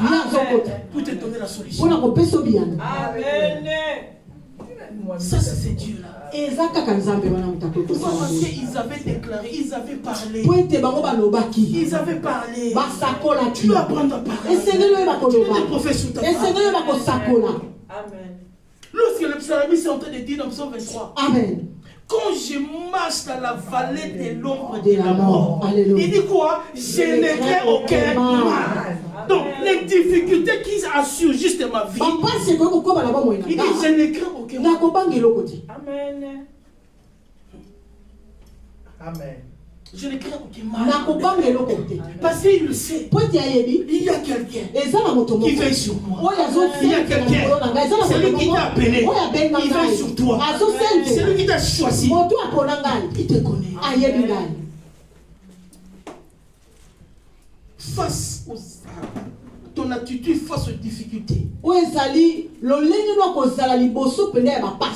pour te donner la solution. Ça, c'est ces dieux-là. Pourquoi? Parce qu'ils avaient déclaré, ils avaient parlé. Ils avaient parlé. Tu dois apprendre à parler. Tu dois te professer sur ta parole. Amen. Lorsque le psalmiste est en train de dire dans Psaume 23, Amen. Quand je marche dans la vallée de l'ombre de la mort, il dit quoi? Je ne crains aucun mal. Donc, les difficultés qui assurent juste ma vie, il dit je ne crains aucun mal. Amen. Amen. Je ne crains aucun mal. Parce qu'il le sait. Il y a quelqu'un qui veille sur moi. Il y a quelqu'un. C'est lui qui t'a appelé. Il veille sur toi. C'est lui qui t'a choisi. Il te connaît. Face aux ton attitude face aux difficultés.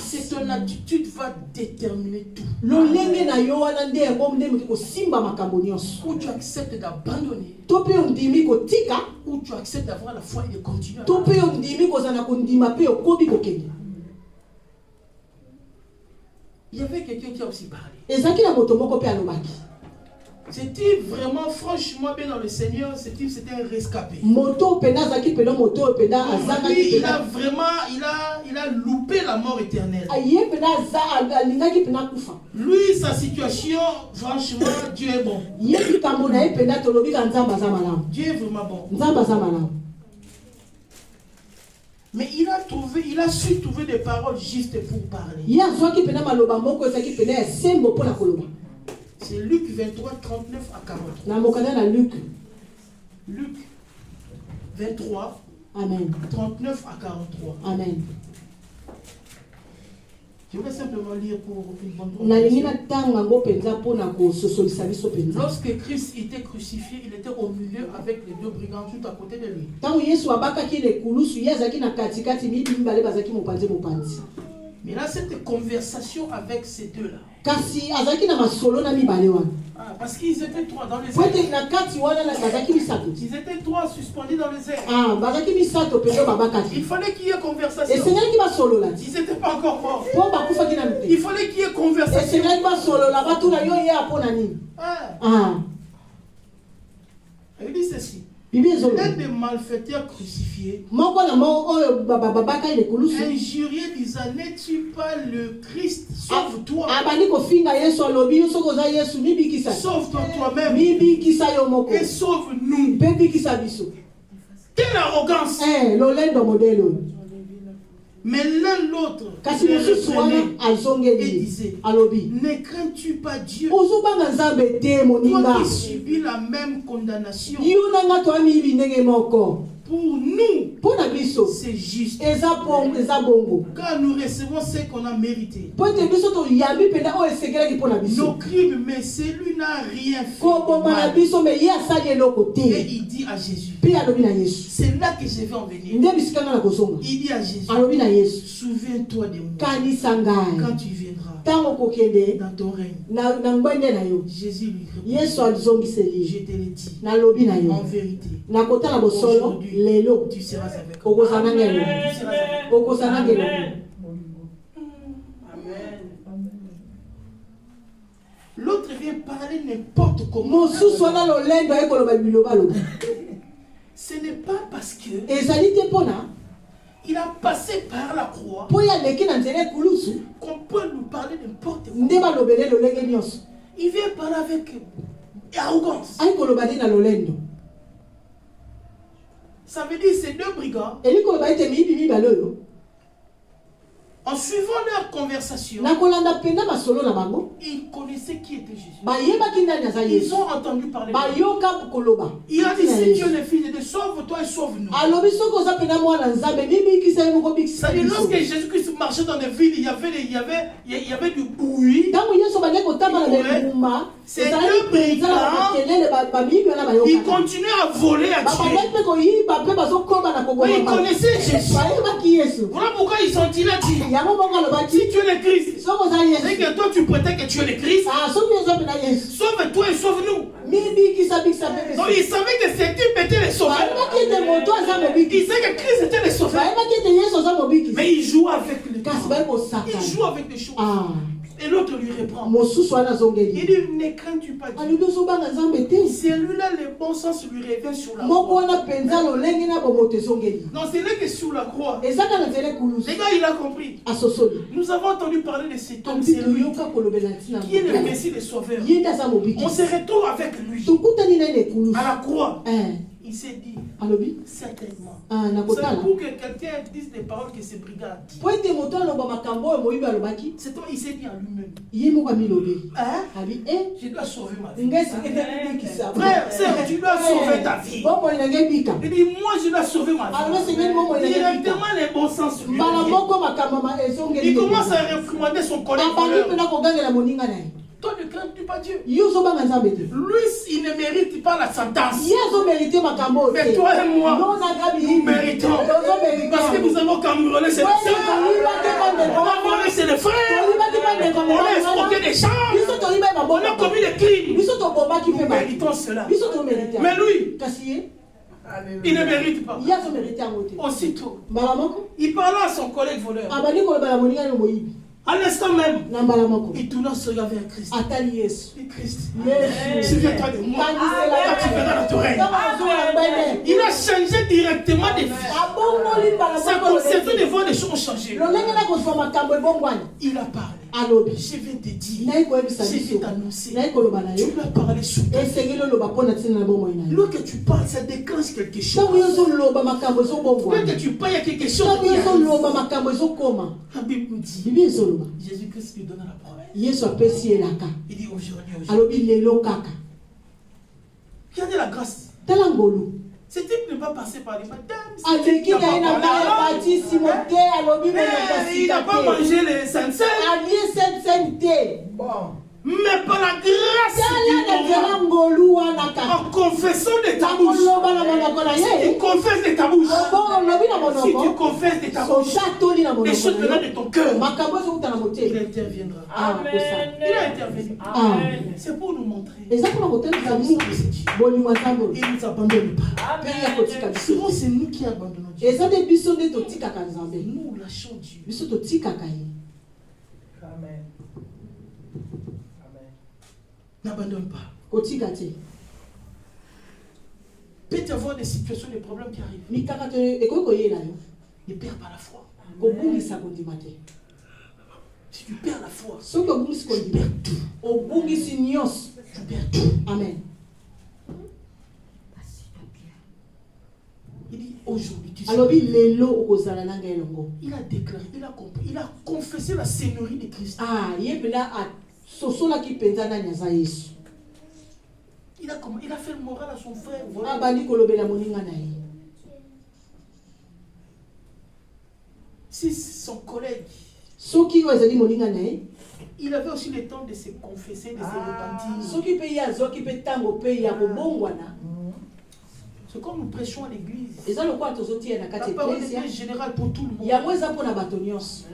C'est ton attitude va déterminer tout. Ou tu acceptes d'abandonner, ou tu acceptes d'avoir la foi et de continuer. Il y avait quelqu'un qui a aussi parlé. C'était vraiment, franchement, bien dans le Seigneur, c'était un rescapé. Lui, il a vraiment, il a loupé la mort éternelle. Lui, sa situation, franchement, Dieu est bon. Dieu est vraiment bon. Mais il a su trouver des paroles justes pour parler. C'est Luc 23, 39 à 43. Luc 23, Amen. 39 à 43. Amen. Je vais simplement lire pour une bonne compréhension. Lorsque Christ était crucifié, il était au milieu avec les deux brigands tout à côté de lui. Mais là, cette conversation avec ces deux-là. Parce qu'ils étaient trois dans les airs. Ils étaient trois suspendus dans les airs. Il fallait qu'il y ait conversation. Ils n'étaient pas encore morts. Il fallait qu'il y ait conversation. Il dit ceci. Un des malfaiteurs crucifiés injurié disant, n'es-tu pas le Christ? Sauve-toi. Sauve-toi toi-même. Et sauve-nous. Quelle arrogance! Mais l'un l'autre et disait, ne crains-tu pas Dieu? Toi qui subis la même condamnation. Pour nous, c'est juste. Car nous recevons ce qu'on a mérité. Nos crimes, mais celui n'a rien fait. Et il dit à Jésus, c'est là que je vais en venir. Il dit à Jésus, souviens-toi de moi quand tu viendras dans ton règne. Jésus lui répond, je te l'ai dit, en vérité, aujourd'hui, tu seras avec moi. L'autre vient parler n'importe comment. Ce n'est pas parce que il a passé par la croix qu'on peut nous parler n'importe quoi. Il vient parler avec arrogance. Ça veut dire ces deux brigands, en suivant leur conversation, ils connaissaient qui était Jésus. Ils ont entendu parler de lui. Il a dit, si tu es le fils de Dieu, sauve-toi et sauve-nous. Ça veut dire, lorsque Jésus-Christ marchait dans les villes, il y avait du bruit. C'est deux brigands. Ils continuaient à voler, à tuer. Ils connaissaient Jésus. Voilà pourquoi ils sont là dit, si tu es le Christ, c'est que toi tu prétends que tu es le Christ. Sauve-toi et sauve-nous. Donc ils savaient que cet type était le sauveur. Ils savaient que Christ était le sauveur. Mais ils jouent avec le temps. Ils jouent avec des choses. Et l'autre lui reprend. Il dit, ne crains-tu pas Dieu? C'est lui-là, le bon sens lui revient sur la croix. Non, c'est là que sur la croix. Les gars, il a compris. Nous avons entendu parler de cet homme, c'est lui qui est le Messie, le Sauveur. On se retrouve avec lui à la croix. Il s'est dit, alobi Certainement. na C'est kotala pour que quelqu'un dise des paroles que c'est brigade. po ete moto aloba makambo oyo moyibi alobaki C'est toi, il s'est dit en lui-même. ye moko amilobi Hein? abi Je dois sauver ma vie. ngai sikete bikisa Frère, sœur, tu dois sauver ta vie. bomoi na ngai bika Il dit, moi je dois sauver ma alobi vie. sengeli bomoi na ngai bika Directement les bons sens. lui mbala revient. moko makambo ezongeli Il commence à réprimander son collègue. abandi mpena kogangela moninga na ye Toi ne crains-tu pas Dieu? ye ozobanga nzambe te Lui, il ne mérite pas la sentence. ye azomerite makambo oyo Mais te toi et moi, non nagabi nous méritons. Parce que nous avons cambriolé ses sœurs. On a volé ses frères. On a escroqué des chambres. On a commis des crimes. biso tobomaki Nous mpe ba méritons cela. biso tomerite Mais lui, kasi ye il ne mérite pas. ye azomerite yango te Aussitôt, mbala moko il parla à son collègue voleur. abandi koloba na moninga no moyibi À l'instant même, na mbala moko il tourna son regard vers Christ. atali yesu Et Christ, yesu souviens-toi de moi. Quand tu verras notre règne. Il a changé directement de vie. abongoli mbala Sa moko conception des voies des choses ont changé. lolenge na kozwa makambo ebongwani Il a parlé. alobi Je vais te dire. nayi koyebisa Je vais biso t'annoncer. nayi koloba na yo Tu dois parler sur toi. esengeli oloba mpo na ntina na bomoi na yo Lorsque tu parles, ça déclenche quelque chose. ntango yo ozoloba makambo ezobongwana Lorsque tu parles, il y a quelque chose ntango qui yo arrive. ozoloba makambo ezokoma La Bible me dit, bibi ezoloba Jésus-Christ lui donne la promesse. yesu apesi elaka Il dit aujourd'hui. alobi lelo kaka Regardez la grâce. tala ngolu Ce type n'est pas passé par les madames. aleki na ye na mai ya batisimo te alobi Mais il n'a monakasika pas te mangé les saints. alie sensene te Bon. Mais par la grâce tala na du nzela moment, ngolu wana kaka en confessant de ta na bouche, koloba na monoko na si tu ye confesses de ta bouche, olobi na si tu monoko confesses de ta bouche, soki atoli na les monoko choses venant na de yo ton cœur, makambo ezouta na il motema interviendra. kosala Il a intervenu. Amen. C'est pour nous montrer. eza mpona kotalisa L'amour biso de ce Dieu. bolingo ya nzambe oyo Il ne nous abandonne pas. mpe ya kotika biso Souvent, c'est nous qui abandonnons Dieu. eza nde biso nde totikaka nzambe Nous lâchons Dieu. biso totikaka ye Amen. Amen. N'abandonne pas. kotika te Peut y avoir des situations, des problèmes qui arrivent. mikaka te ekoki koyela yo Ne perds pas la foi. kobungisa kondima te Si tu perds la foi, soki obungisi tu kondima perds tout. obungisi nyonso Tu perds tout. amen Il dit aujourd'hui, tu sais. alobi lelo okozala na ngai elongo Il a déclaré, il a compris, il a confessé la seigneurie de Christ. ye mpena asosolaki mpenza nani aza yesu Il a fait le moral à son frère. Voilà. abandi kolobela moninga na ye Si son collègue, soki oyo ezali moninga na ye il avait aussi le temps de se confesser, de se repentir. soki mpe ye azwaki mpe ntango mpe ya kobongwana C'est comme nous prêchons à l'église. eza lokola tozotia na kati La ya parole eklezia est générale pour tout le monde. yango eza mpona bato nyonso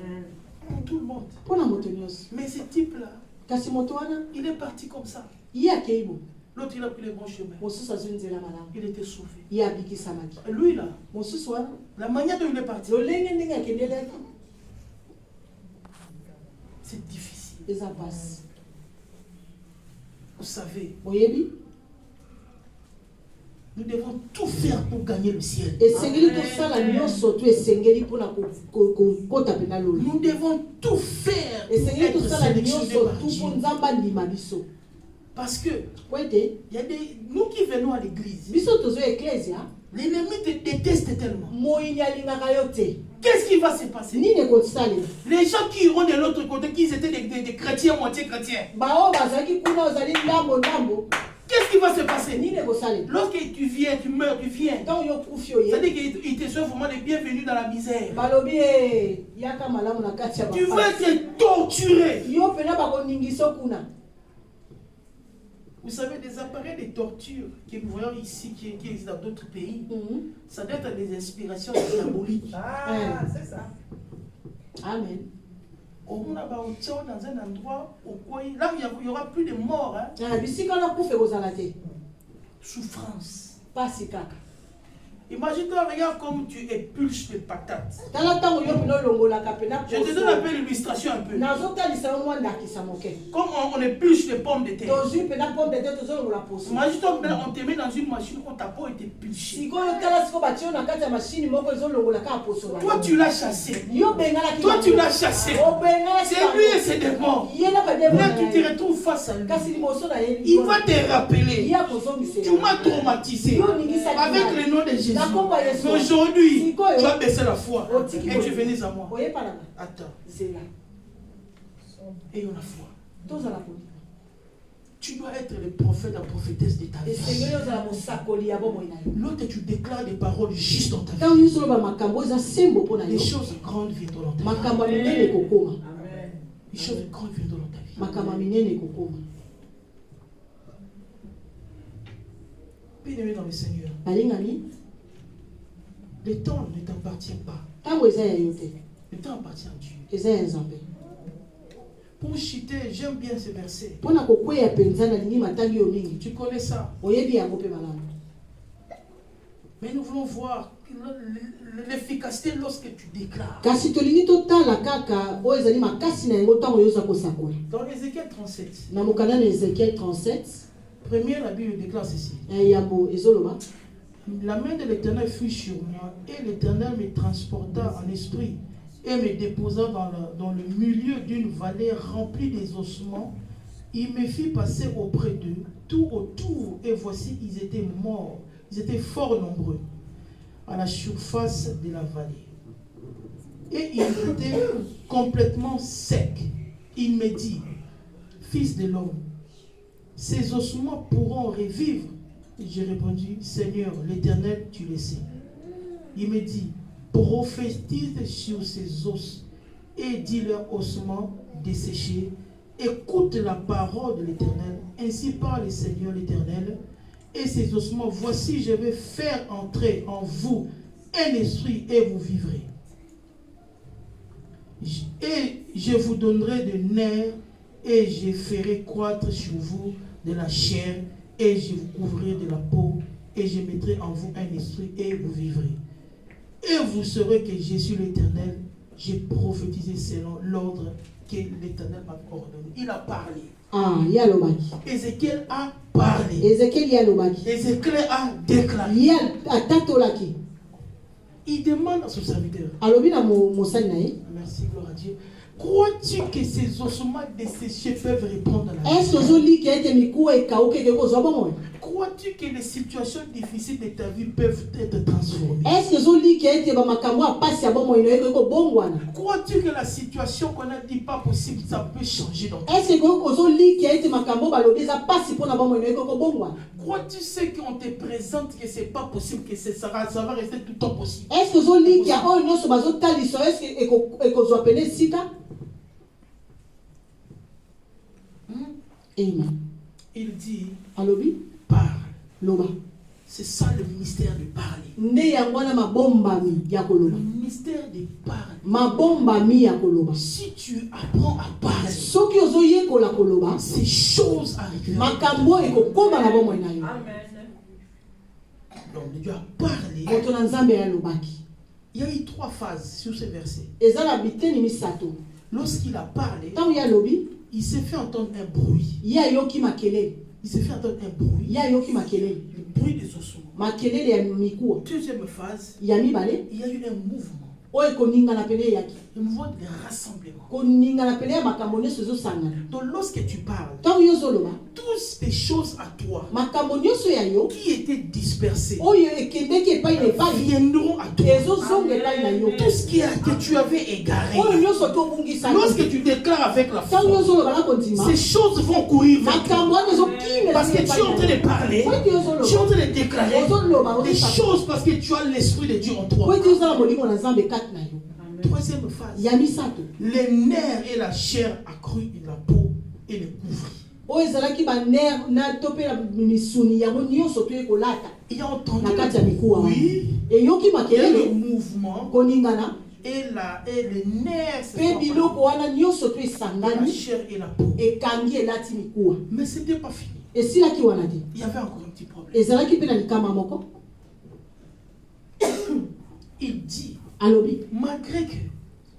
Pour tout le monde. mpona moto nyonso Mais ce type-là, kasi moto wana il est parti comme ça. ye akei bo L'autre, il a pris le bon chemin. mosusu azwi nzela malamu Il était sauvé. ye abikisamaki Et lui, là, mosusu wana la manière dont il est parti, lolenge ndenge akendelaki c'est difficile. eza pasi Vous savez, boyebi nous devons tout faire pour gagner le ciel. esengeli tosala nyonso to esengeli mpona kokota mpena lolo Nous devons tout faire pour esengeli être tosala sélectionnés nyonso par tu Dieu. mpo nzambe andima biso Parce que po ete il y a nous qui venons à l'église, biso tozoya eklezia l'ennemi te déteste tellement. moyini alingaka yo te Qu'est-ce qui va se passer? nini ekosalela Les gens qui iront de l'autre côté, qui étaient des chrétiens, moitié chrétiens, bao bazalaki kuna ozali ndambo ndambo qu'est-ce qui va se passer? nini ekosalela Lorsque tu viens, tu meurs, tu viens. ntango yo kufi oye C'est-à-dire qu'ils te sont vraiment les bienvenus dans la misère. balobi yaka malamu na kati ya Tu vas bapasi être torturé. yo mpena bakoningisa kuna Vous savez, des appareils de torture que nous voyons ici, qui existent dans d'autres pays, ça doit être des inspirations diaboliques. Ah, c'est ça. amen On a dans un endroit où là, il y aura plus de morts, hein. bisika na kufa ekozala te Souffrance. pasi kaka Imagine-toi, regarde comme tu épluches les patates. Je te donne un peu l'illustration un peu. Comme on épluche les pommes de terre. Imagine-toi, on te met dans une machine où ta peau est épluchée. Toi, tu l'as chassé. Toi, tu l'as chassé. C'est lui et ses démons. Là, tu te retrouves face à lui. Il va te rappeler. Tu m'as traumatisé avec le nom de Jésus. Mais aujourd'hui, tu as baissé la foi et tu es venu à moi. Attends. Et on a foi. Tu dois être le prophète, la prophétesse de ta vie. L'autre, tu déclares des paroles justes dans ta vie. Des choses grandes viendront dans ta vie. Des choses grandes viendront dans ta vie. Bien-aimé dans le Seigneur, le temps ne t'appartient pas. Le temps appartient à Dieu. Pour chuter, j'aime bien ce verset. Tu connais ça. Mais nous voulons voir l'efficacité lorsque tu déclares. Dans Ézéchiel 37, première, la Bible déclare ceci. La main de l'Éternel fut sur moi, et l'Éternel me transporta en esprit et me déposa dans le milieu d'une vallée remplie des ossements. Il me fit passer auprès d'eux, tout autour, et voici, ils étaient morts. Ils étaient fort nombreux à la surface de la vallée. Et ils étaient complètement secs. Il me dit, fils de l'homme, ces ossements pourront revivre? J'ai répondu, Seigneur, l'Éternel, tu le sais. Il me dit, prophétise sur ces os et dis leurs ossements desséchés. Écoute la parole de l'Éternel. Ainsi parle le Seigneur l'Éternel. Et ces ossements, voici, je vais faire entrer en vous un esprit et vous vivrez. Et je vous donnerai des nerfs et je ferai croître sur vous de la chair et je vous couvrirai de la peau et je mettrai en vous un esprit et vous vivrez. Et vous saurez que je suis l'Éternel. J'ai prophétisé selon l'ordre que l'Éternel m'a ordonné. Il a parlé. Ézéchiel a parlé. Ézéchiel a déclaré. Il demande à son serviteur. Merci, gloire à Dieu. Crois-tu que ces ossements desséchés peuvent répondre à la vie? Crois-tu que les situations difficiles de ta vie peuvent être transformées? Crois-tu que la situation qu'on a dit pas possible, ça peut changer dans ta vie? Crois-tu ce qu'on te présente que c'est pas possible, que ça va rester tout le temps possible? Amen. Il dit, parle. C'est ça le mystère de parler. Le mystère de parler. Si tu apprends à parler, ces choses arrivent. Amen. Donc Dieu a parlé. Il y a eu 3 phases sur ce verset. Lorsqu'il a parlé, il s'est fait entendre un bruit. Il s'est fait entendre un bruit. Le bruit des ossements. Deuxième phase, il y a eu un mouvement. Le mouvement de rassemblement. Donc lorsque tu parles, toutes ces choses à toi qui étaient dispersées viendront à toi. Tout ce que tu avais égaré, lorsque tu déclares avec la foi, ces choses vont courir vers toi. Parce que tu es en train de parler, tu es en train de déclarer des choses parce que tu as l'Esprit de Dieu en toi. Troisième phase, les nerfs et la chair accruent la peau et le couvrit. Il a entendu le bruit, il y a le mouvement et les nerfs se sont la chair et la peau. Mais ce n'était pas fini. Il y avait encore un petit problème. il dit, alobi malgré que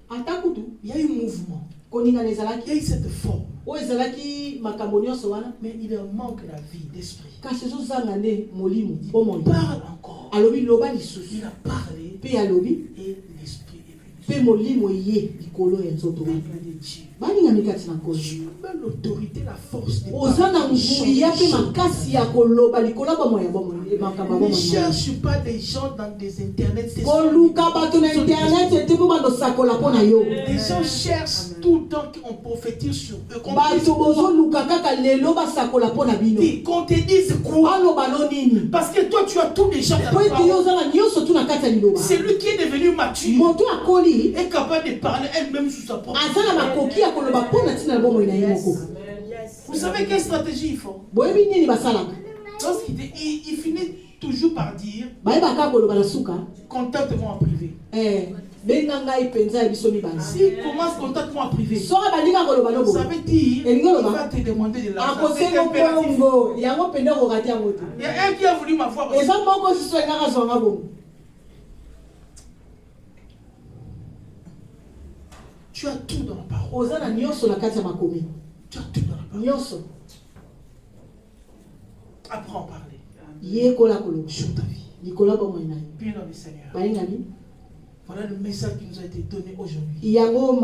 atakutu il y a eu un mouvement, koningana il y ezalaki a eu cette forme, oyo ezalaki makambo nyonso wana mais il en manque la vie d'esprit. kasi ezozanga nde molimo bomoi Il parle encore. alobi loba lisusu Il a parlé mpe alobi et l'esprit est mpe venu. molimo eye likolo ya nzoto wana Peuple de Dieu. balingami kati na nkolo Tu as l'autorité, la force de oza na nguya mpe makasi ya koloba likolo ya bomoi ya bomoi makambo ya Ne bomoi cherche pas des gens dans des internets. koluka bato na internet ete mpo bandosakola mpo na yo Des gens cherchent tout le temps qu'on prophétise sur eux. bato bozoluka kaka lelo basakola mpo na bino Qu'on te dise quoi? baloba no nini Parce que toi, tu as tout déjà dans po la ete yo parole. oza na nyonso tu na kati ya liloba Celui qui est devenu mature moto akoli est capable de parler elle-même sous sa propre. aza na makoki ya koloba mpo na ntina na bomoi na ye moko Vous savez quelle stratégie ils font? boyebi nini basalaka Il finit toujours par dire bayebaka koloba na suka contacte-moi en privé. benga ngai mpenza ya biso mibale S'il commence contacte-moi en privé, soki balinga koloba no ça veut dire Et il ngolo va te demander de l'argent. C'est akosenga impératif. mbongo yango pende okokati yango te Il y a un qui a voulu m'avoir aussi. eza moko siso engaka zwanga bongo Tu as tout dans la parole. oza na nyonso na kati ya makomi Tu as tout dans la parole. nyonso Apprends à parler yekola koloba sur ta vie. likolo ya bomoi na yo Bien dans le Seigneur. balingami Voilà le message qui nous a été donné aujourd'hui. yango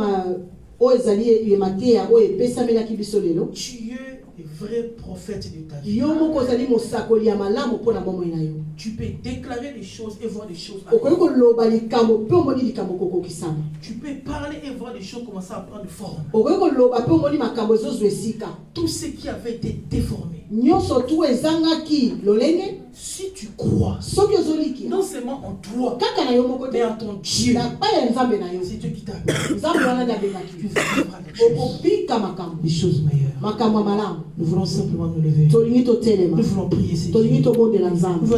oyo ezali mateya oyo epesamelaki biso lelo Tu es le vrai prophète de ta vie. yo moko ozali mosakoli ya malamu mpo na bomoi na yo Tu peux déclarer des choses et voir des choses okoki arriver. koloba likambo mpe omoni likambo kokokisama Tu peux parler et voir des choses commencer à prendre forme. okoki koloba mpe omoni makambo ezozwa esika Tout ce qui avait été déformé. nyonso tu ezangaki lolenge Si tu crois, soki ozoliki non seulement en toi, kaka na yo moko mais te en ton Dieu, na epai ya nzambe na yo c'est Dieu qui t'a appelé. nzambe wana nde Tu abengaki vivras des choses, okobika makambo des choses meilleures. makambo ya malamu Nous voulons simplement nous lever. tolingi totelema Nous voulons prier, Seigneur. tolingi tobondela nzambe Nous voulons